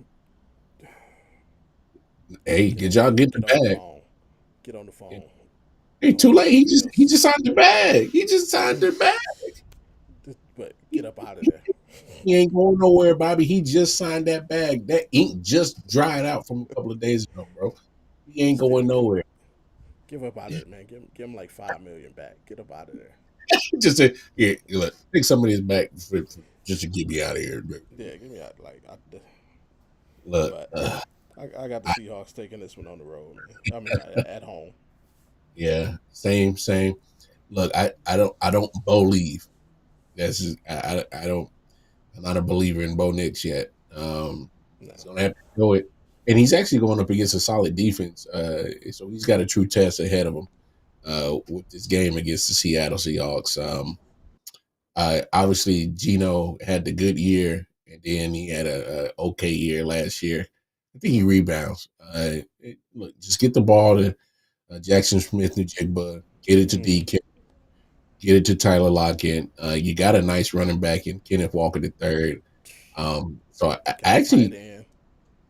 Hey, did y'all get the get on the bag? phone, get on the phone. Hey, too late. He Just, just signed the bag. He just signed the bag. but get up out of there. He ain't going nowhere, Bobby. He just signed that bag. That ink just dried out from a couple of days ago, bro. He ain't Just going nowhere. give up out of it, man. Give him like 5 million back. Get up out of there. He just said, "Yeah, look, take some of this back just to get me out of here." Yeah, give me out. Like, Look, but I got the Seahawks taking this one on the road, man. I mean, at home. yeah, same. Look, I don't believe that's just, I don't. I'm not a believer in Bo Nix yet. No, He's gonna have to show it, and he's actually going up against a solid defense. So he's got a true test ahead of him with this game against the Seattle Seahawks. Obviously, Gino had the good year, and then he had a okay year last year. I think he rebounds. Look, just get the ball to Jackson Smith, Njigba, get it to mm-hmm. DK, get it to Tyler Lockett. You got a nice running back in Kenneth Walker the third. So I Got a tight actually, end.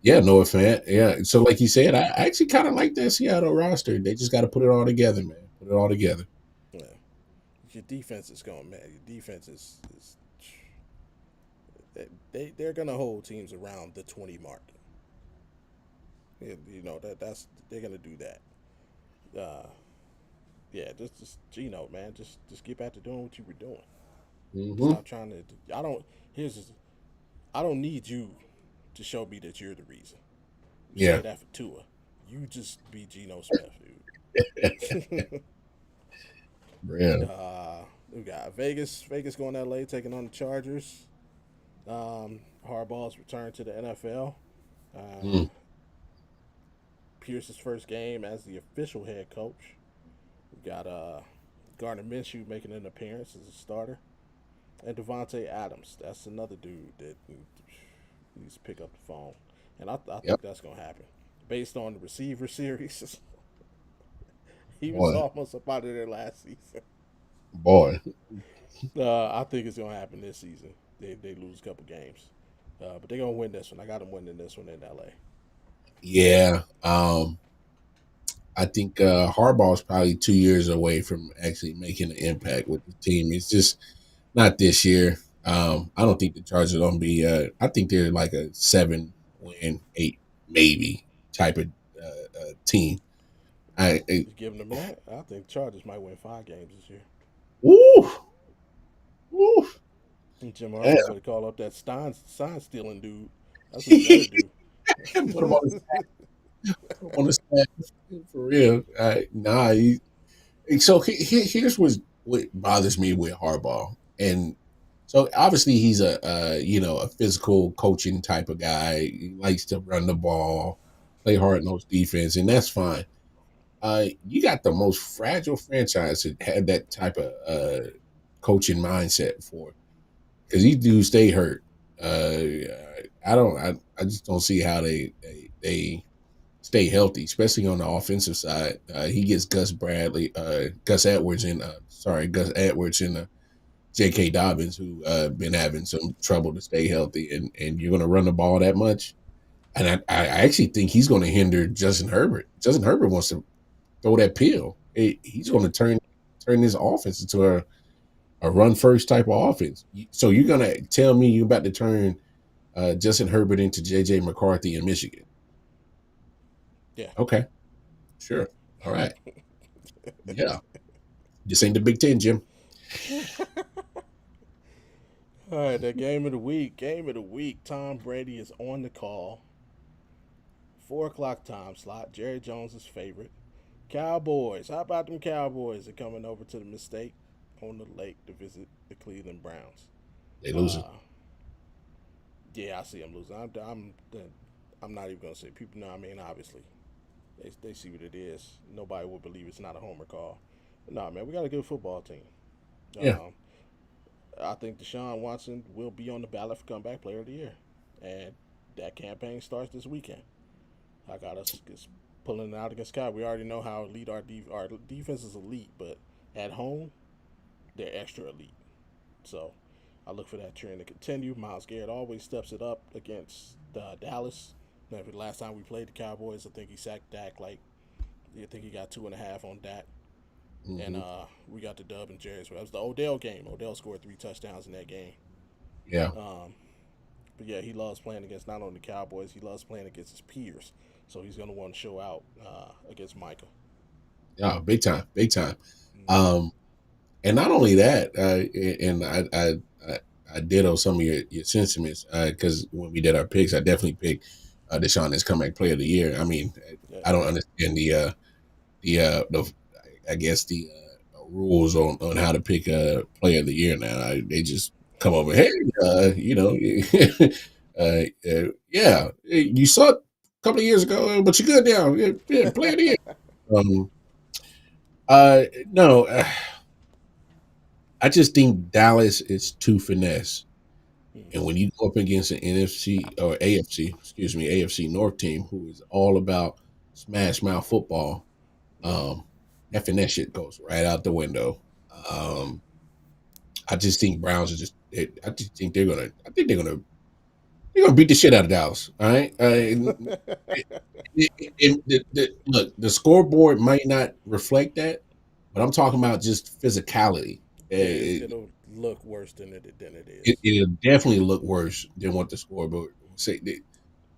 yeah, Noah Fant, yeah. So like you said, I actually kind of like that Seattle roster. They just got to put it all together, man. Put it all together. Yeah. Your defense is going mad. Your defense is they're gonna hold teams around the 20 mark. You know that's they're gonna do that. Uh, yeah, just Gino, man, just get back to doing what you were doing. Hmm. Stop trying to. I don't. I don't need you to show me that you're the reason. You say Yeah, that for Tua. You just be Geno Smith, dude. yeah. We got Vegas. Vegas going to LA taking on the Chargers. Harbaugh's return to the NFL. Mm. Pierce's first game as the official head coach. We got Gardner Minshew making an appearance as a starter. And Devontae Adams. That's another dude that needs to pick up the phone. And I Yep. think that's going to happen. Based on the receiver series, he was Boy, almost up out of there last season. boy. I think it's going to happen this season. They lose a couple games. But they're going to win this one. I got them winning this one in LA. Yeah. I think Harbaugh is probably 2 years away from actually making an impact with the team. It's just not this year. I don't think the Chargers are going to be. I think they're like a 7 win 8. maybe type of team. I You giving them that? I think Chargers might win 5 games this year. woo, woo, And Jim yeah, Harbaugh better call up that sign stealing dude. That's what he better do. put him on the staff for real. Nah, so here's what bothers me with Harbaugh, and so obviously he's a physical coaching type of guy. He likes to run the ball, play hard nosed defense, and that's fine. You got the most fragile franchise to have that type of coaching mindset for, because these dudes stay hurt. I just don't see how they stay healthy, especially on the offensive side. He gets Gus Edwards and J.K. Dobbins, who been having some trouble to stay healthy, and you're going to run the ball that much. And I actually think he's going to hinder Justin Herbert. Justin Herbert wants to throw that pill. He's Yeah, going to turn his offense into a run first type of offense. So you're going to tell me you're about to turn Justin Herbert into J.J. McCarthy in Michigan? yeah. Okay, sure, all right, yeah. This ain't the Big Ten, Jim. All right, that game of the week. Game of the week. Tom Brady is on the call. 4 o'clock time slot. Jerry Jones's favorite. Cowboys. How about them Cowboys are coming over to the Mistake on the lake to visit the Cleveland Browns? They losing. Uh, yeah, I see them losing. I'm not even gonna say people know. I mean, obviously, they see what it is. Nobody will believe it's not a homer call. But nah, man, we got a good football team. Yeah, Um, I think Deshaun Watson will be on the ballot for comeback player of the year, and that campaign starts this weekend. I got us just pulling it out against Cal. We already know how elite our defense is elite, but at home they're extra elite. So I look for that trend to continue. Miles Garrett always steps it up against Dallas. Remember the last time we played the Cowboys, I think he sacked Dak like I think he got 2.5 on Dak, and hmm we got the dub in Jerry's. That was the Odell game. Odell scored 3 touchdowns in that game. yeah, Um, but yeah, he loves playing against not only the Cowboys, he loves playing against his peers. So he's going to want to show out against Micah. yeah. Big time, big time. Mm-hmm. Um, and not only that, and I ditto some of your sentiments, because when we did our picks, I definitely picked Deshaun as comeback player of the year. I mean, Yeah. I don't understand the I guess the rules on how to pick a player of the year now. They just come over, hey, yeah, you sucked a couple of years ago, but you're good now. Yeah, yeah, player of the year. Um, no, I just think Dallas is too finesse. And Mm-hmm. when you go up against an NFC or AFC, excuse me, AFC North team who is all about smash mouth football, Yeah. um, that finesse shit goes right out the window. Um, I just think Browns are I just think they're gonna beat the shit out of Dallas. All right. Look, the scoreboard might not reflect that, but I'm talking about just physicality. Yeah, It, it'll look worse than it it, is. it'll definitely look worse than what the scoreboard will say.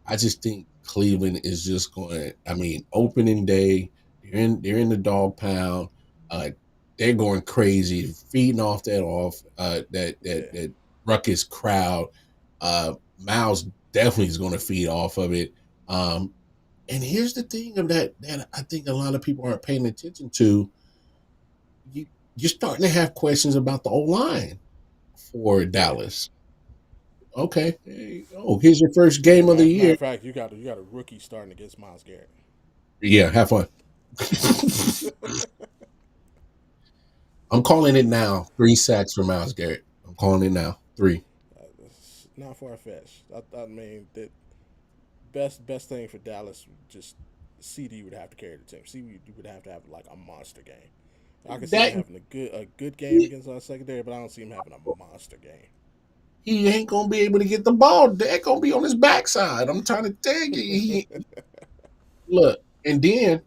I just think Cleveland is just going. I mean, opening day, they're in the dog pound. Uh, they're going crazy, feeding off Yeah. that ruckus crowd. Miles definitely is going to feed off of it. Um, and here's the thing of that I think a lot of people aren't paying attention to. You, you're starting to have questions about the O line for Yeah. Dallas. Okay, here's your first Yeah. game of the Matter year. of fact, you got a rookie starting against Miles Garrett. Yeah, have fun. I'm calling it now. 3 sacks for Miles Garrett. I'm calling it now. Three. It's not far fetched. I mean, the best thing for Dallas, just CD would have to carry the team. CD would have to have like a monster game. I can see him That having a good game he, against our secondary, but I don't see him having a monster game. he ain't gonna be able to get the ball. They're gonna be on his backside. I'm trying to tell you. Look, and then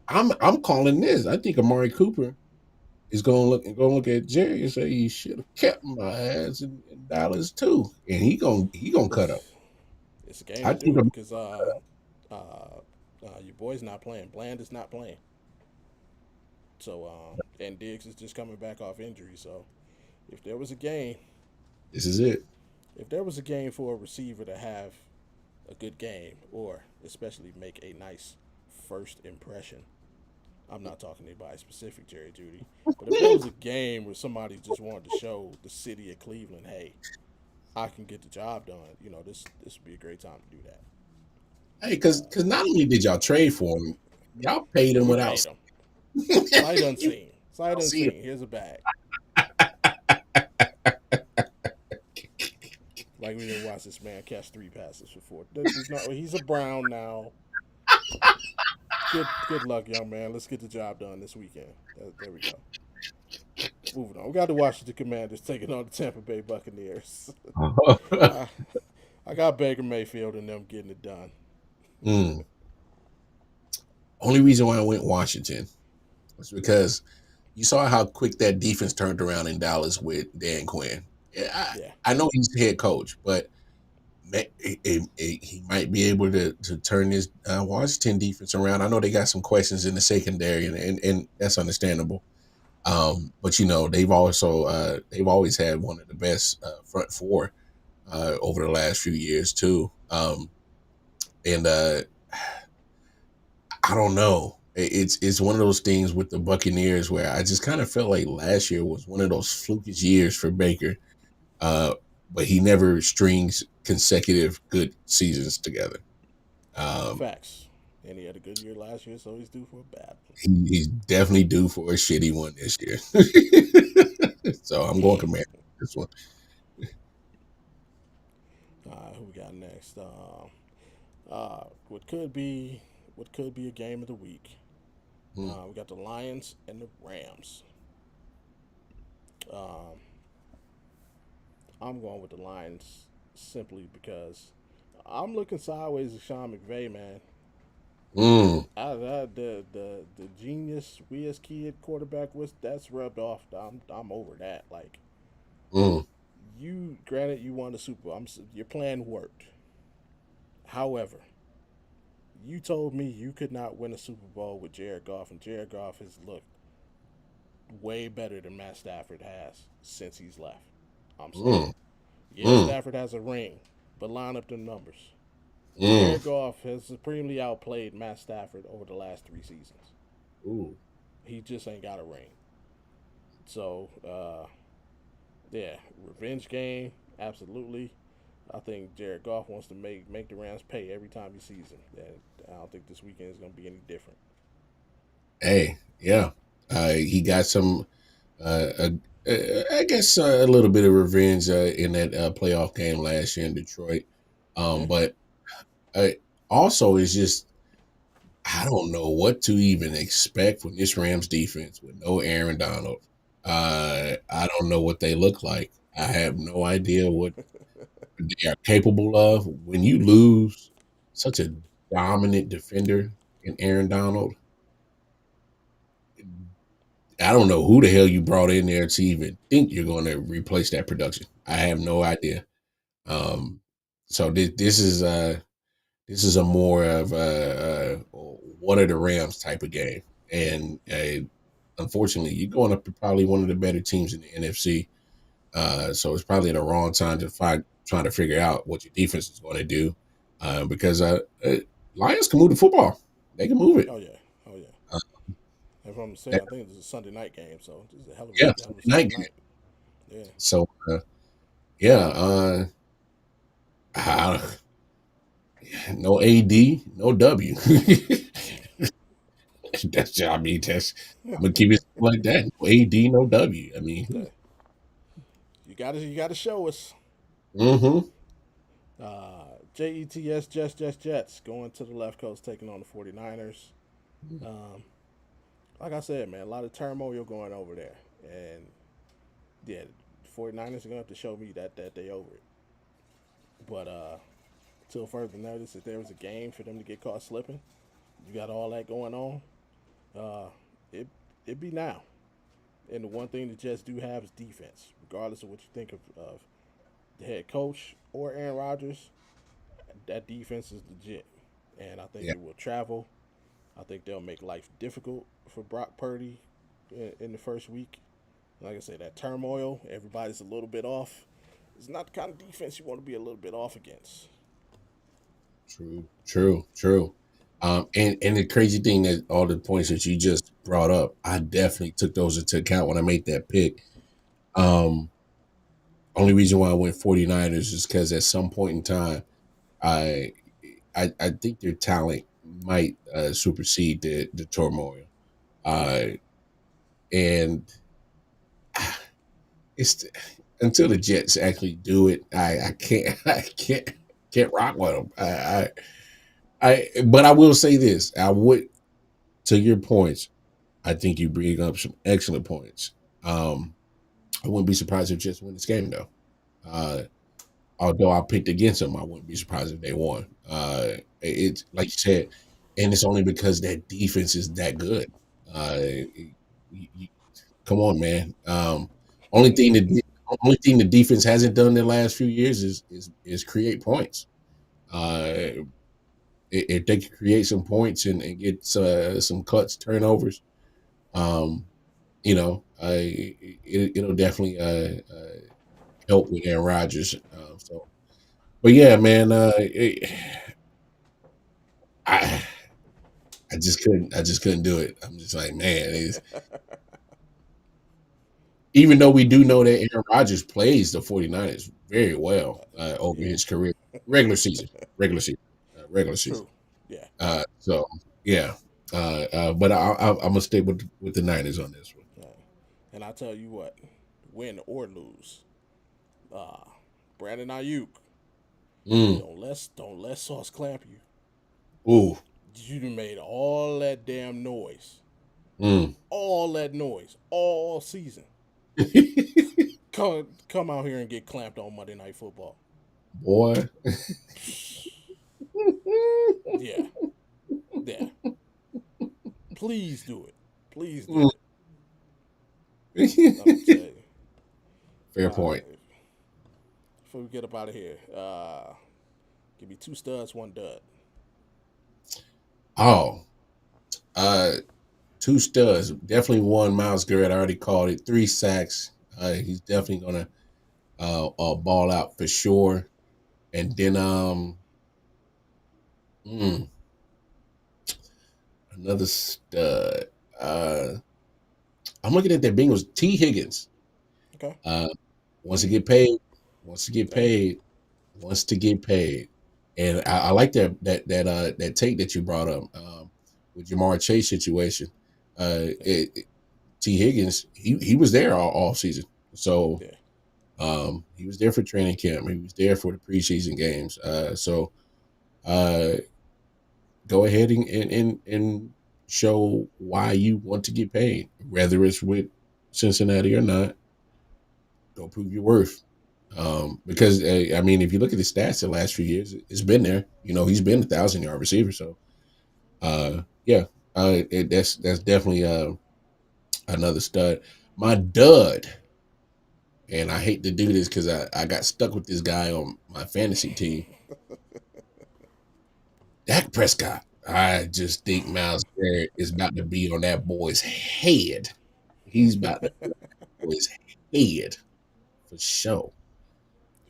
I'm calling this. I think Amari Cooper is gonna look at Jerry and say he should have kept my ass in Dallas too, and he gonna cut up. It's a game I to think do it because your boy's not playing. Bland is not playing. So and Diggs is just coming back off injury. So if there was a game, this is it. if there was a game for a receiver to have a good game or especially make a nice first impression, I'm not talking to anybody specific, Jerry Judy, but if there was a game where somebody just wanted to show the city of Cleveland, hey, I can get the job done, this would be a great time to do that. Hey, because not only did y'all trade for him, y'all paid him We without paid him. Sight unseen. Sight seeing. unseen. Here's a bag. Like we didn't watch this man catch 3 passes for 4. He's a Brown now. Good luck, young man. Let's get the job done this weekend. There we go. Moving on. We got the Washington Commanders taking on the Tampa Bay Buccaneers. I, I got Baker Mayfield and them getting it done. Mm. Only reason why I went Washington was because you saw how quick that defense turned around in Dallas with Dan Quinn. Yeah, Yeah. I know he's the head coach, but he might be able to turn this Washington defense around. I know they got some questions in the secondary, and that's understandable. But they've always had one of the best front four over the last few years too. And I don't know. It's one of those things with the Buccaneers where I just kind of felt like last year was one of those flukish years for Baker. Uh, but he never strings consecutive good seasons together. Um, Facts. And he had a good year last year, so he's due for a bad one. he's definitely due for a shitty one this year. So I'm going Commanders this one. Who we got next? What could be a game of the week? Hmm. We got the Lions and the Rams. Um, I'm going with the Lions simply because I'm looking sideways at Sean McVay, man. Mm, The genius we as kid quarterback was that's rubbed off. I'm over that. Like mm, granted you won the Super Bowl. Your plan worked. However, you told me you could not win a Super Bowl with Jared Goff, and Jared Goff has looked way better than Matt Stafford has since he's left. I'm sorry. mm, Yeah, mm, Stafford has a ring, but line up the numbers. mm. Jared Goff has supremely outplayed Matt Stafford over the last 3 seasons. Ooh. He just ain't got a ring. So, yeah, revenge game, absolutely. I think Jared Goff wants to make the Rams pay every time he sees them. And I don't think this weekend is going to be any different. Hey, yeah. He got some, I guess, a little bit of revenge in that playoff game last year in Detroit. Yeah. But also, it's just, I don't know what to even expect from this Rams defense with no Aaron Donald. I don't know what they look like. I have no idea what they are capable of. When you lose such a dominant defender in Aaron Donald, I don't know who the hell you brought in there to even think you're going to replace that production. I have no idea. Um, so this is a more of a what are the Rams type of game, and unfortunately, you're going up to probably one of the better teams in the NFC. So it's probably the wrong time to trying to figure out what your defense is going to do, because Lions can move the football. They can move it. Oh, yeah. Oh, yeah. Uh, If I'm saying, that- I think it's a Sunday night game, so this is a yeah, hell of a Sunday night game. night. Yeah. So yeah, uh, no AD, no W. That's I mean that's I'm gonna keep it like that. No AD, no W. I mean, You gotta show us. mm-hmm. Jets going to the left coast taking on the 49ers. Um, like I said, man, a lot of turmoil going over there. And yeah, the 49ers are going to have to show me that they over it. But till further notice, if there was a game for them to get caught slipping, you got all that going on, uh, it, it'd be now. And the one thing the Jets do have is defense. Regardless of what you think of the head coach or Aaron Rodgers, that defense is legit, and I think Yeah. it will travel. I think they'll make life difficult for Brock Purdy in the first week. Like I said, that turmoil, everybody's a little bit off. It's not the kind of defense you want to be a little bit off against. True. And the crazy thing that all the points that you just brought up, I definitely took those into account when I made that pick. Um, Only reason why I went 49ers is because at some point in time, I I think their talent might supersede the turmoil. Uh, and it's until the Jets actually do it, I can't I can't rock with them. But I will say this: I would, to your points, I think you bring up some excellent points. Um, I wouldn't be surprised if Jets win this game though. Uh, Although I picked against them, I wouldn't be surprised if they won. It's like you said, and it's only because that defense is that good. You, come on, man. Only thing the defense hasn't done the last few years is create points. Uh, if they can create some points and get some cuts, turnovers, um, it'll definitely help with Aaron Rodgers. But yeah, man, I I just couldn't do it. I'm just like, man, even though we do know that Aaron Rodgers plays the 49ers very well over Yeah, his career, regular season, regular season, regular season. true. Yeah. So yeah, but I'm gonna stay with the Niners on this one. Uh, and I tell you what, win or lose, uh, Brandon Ayuk, Mm, don't let Sauce clamp you. ooh, You done made all that damn noise, mm. all season. Come out here and get clamped on Monday Night Football. Boy. Yeah, yeah. Please do it. Please do Mm. it. I'm gonna tell you. Fair Uh, point. Before we get up out of here, give me two studs, one dud. Oh, uh, two studs. Definitely one. Miles Garrett. I already called it. 3 sacks. He's definitely gonna ball out for sure. And then mm, another stud. Uh, I'm looking at that Bengals. T. Higgins. Okay. Uh, wants to get paid. Wants to get Hey. paid. Wants to get paid. And I like that take that you brought up with Jamar Chase situation. Yeah. T. Higgins, he was there all season. So Yeah. he was there for training camp. He was there for the preseason games. Uh, go ahead and show why you want to get paid, whether it's with Cincinnati or not. Go prove your worth. Because I mean, if you look at the stats the last few years, it's been there. He's been 1,000-yard receiver. So yeah, that's definitely another stud. My dud, and I hate to do this because I got stuck with this guy on my fantasy team, Dak Prescott. I just think Miles Garrett is about to be on that boy's head. He's about to be on that boy's head for sure.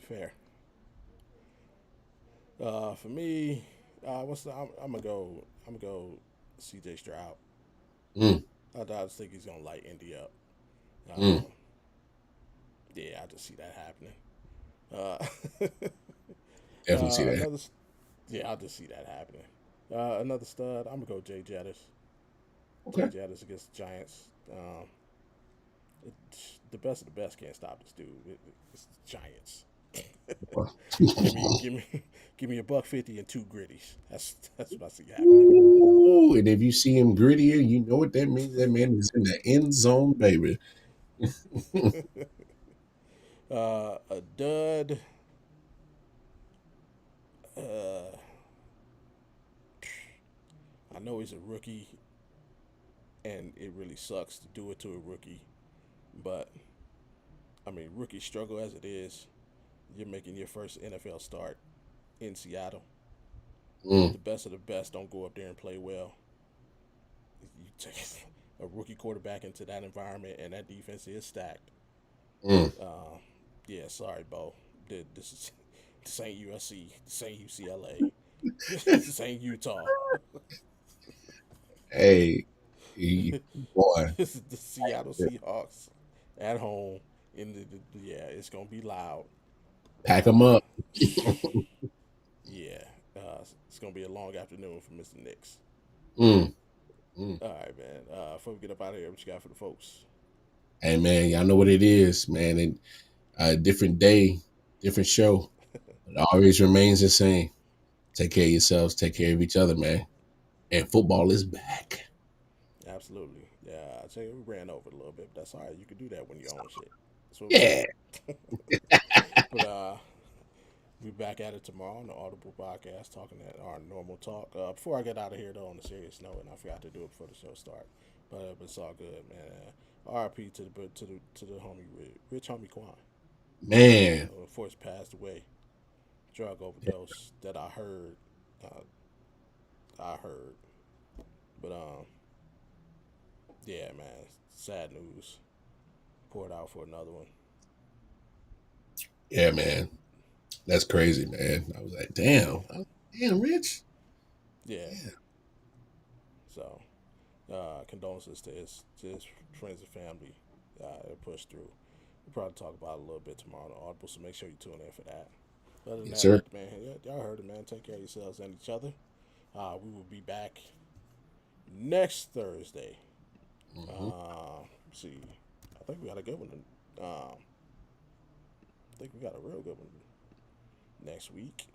Fair. For me, I'm gonna go. I'm gonna go. C.J. Stroud. Mm, I just think he's gonna light Indy up. mm, Um, yeah, I just see that happening. definitely see that. Another. Yeah, I just see that happening. Another stud. I'm gonna go Jay Jettis. Jay Okay. Jettis against the Giants. The best of the best can't stop this dude. It's the Giants. Give me, give me $150 and two gritties. That's what I see happening. Ooh, and if you see him grittier, you know what that means. That man is in the end zone, baby. A dud. Uh, I know he's a rookie, and it really sucks to do it to a rookie. But I mean, rookie struggle as it is. You're making your first NFL start in Seattle. Mm, The best of the best don't go up there and play well. You take a rookie quarterback into that environment, and that defense is stacked. mm. Uh, yeah, sorry, Bo. This ain't USC. This ain't UCLA. This ain't Utah. Hey, boy, This is the Seattle Seahawks at home. Yeah, it's gonna be loud. pack them Uh, up. yeah, it's gonna be a long afternoon for Mr. Nix. Mm, mm. All right, man. Before we get up out of here, what you got for the folks? Hey, man, y'all know what it is, man. And different day, different show. It always remains the same. Take care of yourselves. Take care of each other, man. And football is back. Absolutely. Yeah, I tell you, we ran over a little bit, but that's all right. You can do that when you own shit. That's what we Yeah. do. But we back at it tomorrow on the Audible podcast, talking at our normal talk. Before I get out of here, though, on a serious note, and I forgot to do it before the show start, but it's all good, man. R.I.P. to the homie Rich homie Quan. Man. Of course, passed away, drug overdose. That uh, I heard, but yeah, man, sad news. Poured out for another one. Yeah, man. That's crazy, man. I was like, damn. Damn, Rich. Yeah. So, condolences to his friends and family that pushed through. We'll probably talk about it a little bit tomorrow on Audible, so make sure you tune in for that. Other than Yes, that, sir. man, y'all heard it, man. Take care of yourselves and each other. We will be back next Thursday. Mm-hmm. Let's see, I think we got a good one. I think we got a real good one next week.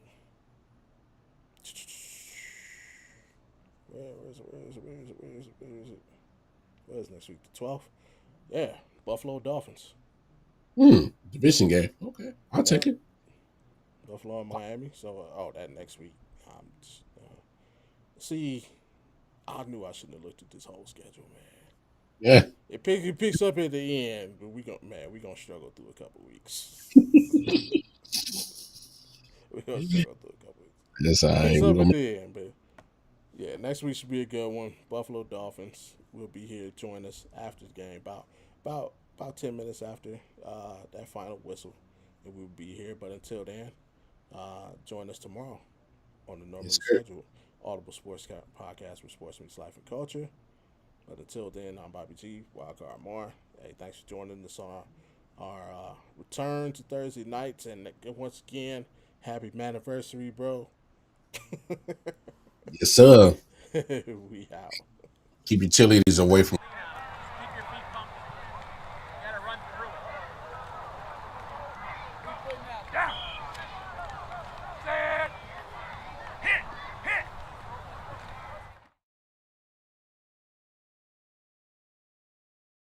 Where is it? Where is it? Where is it? Where is it? Where is it? Where is next week? The 12th? Yeah, Buffalo Dolphins. Division game. Okay. I'll Yeah, take it. Buffalo and Miami. So, that next week. See, I knew I shouldn't have looked at this whole schedule, man. Yeah. It picks up at the end, but we gonna struggle through a couple weeks. We gonna struggle through a couple weeks. That's all It picks right. We're up at gonna the end, but yeah, next week should be a good one. Buffalo Dolphins will be here. Join us after the game, about 10 minutes after that final whistle, and we'll be here. But until then, join us tomorrow on the yes, normally sir. scheduled Audible Sports Podcast for sports meets life and culture. But until then, I'm Bobby G, Wildcard Mar. Hey, thanks for joining us on our return to Thursday nights, and once again, happy anniversary, bro. Yes, sir. We out. Keep your cheerleaders away from Keep your feet pumping. You gotta run through it. Keep putting that.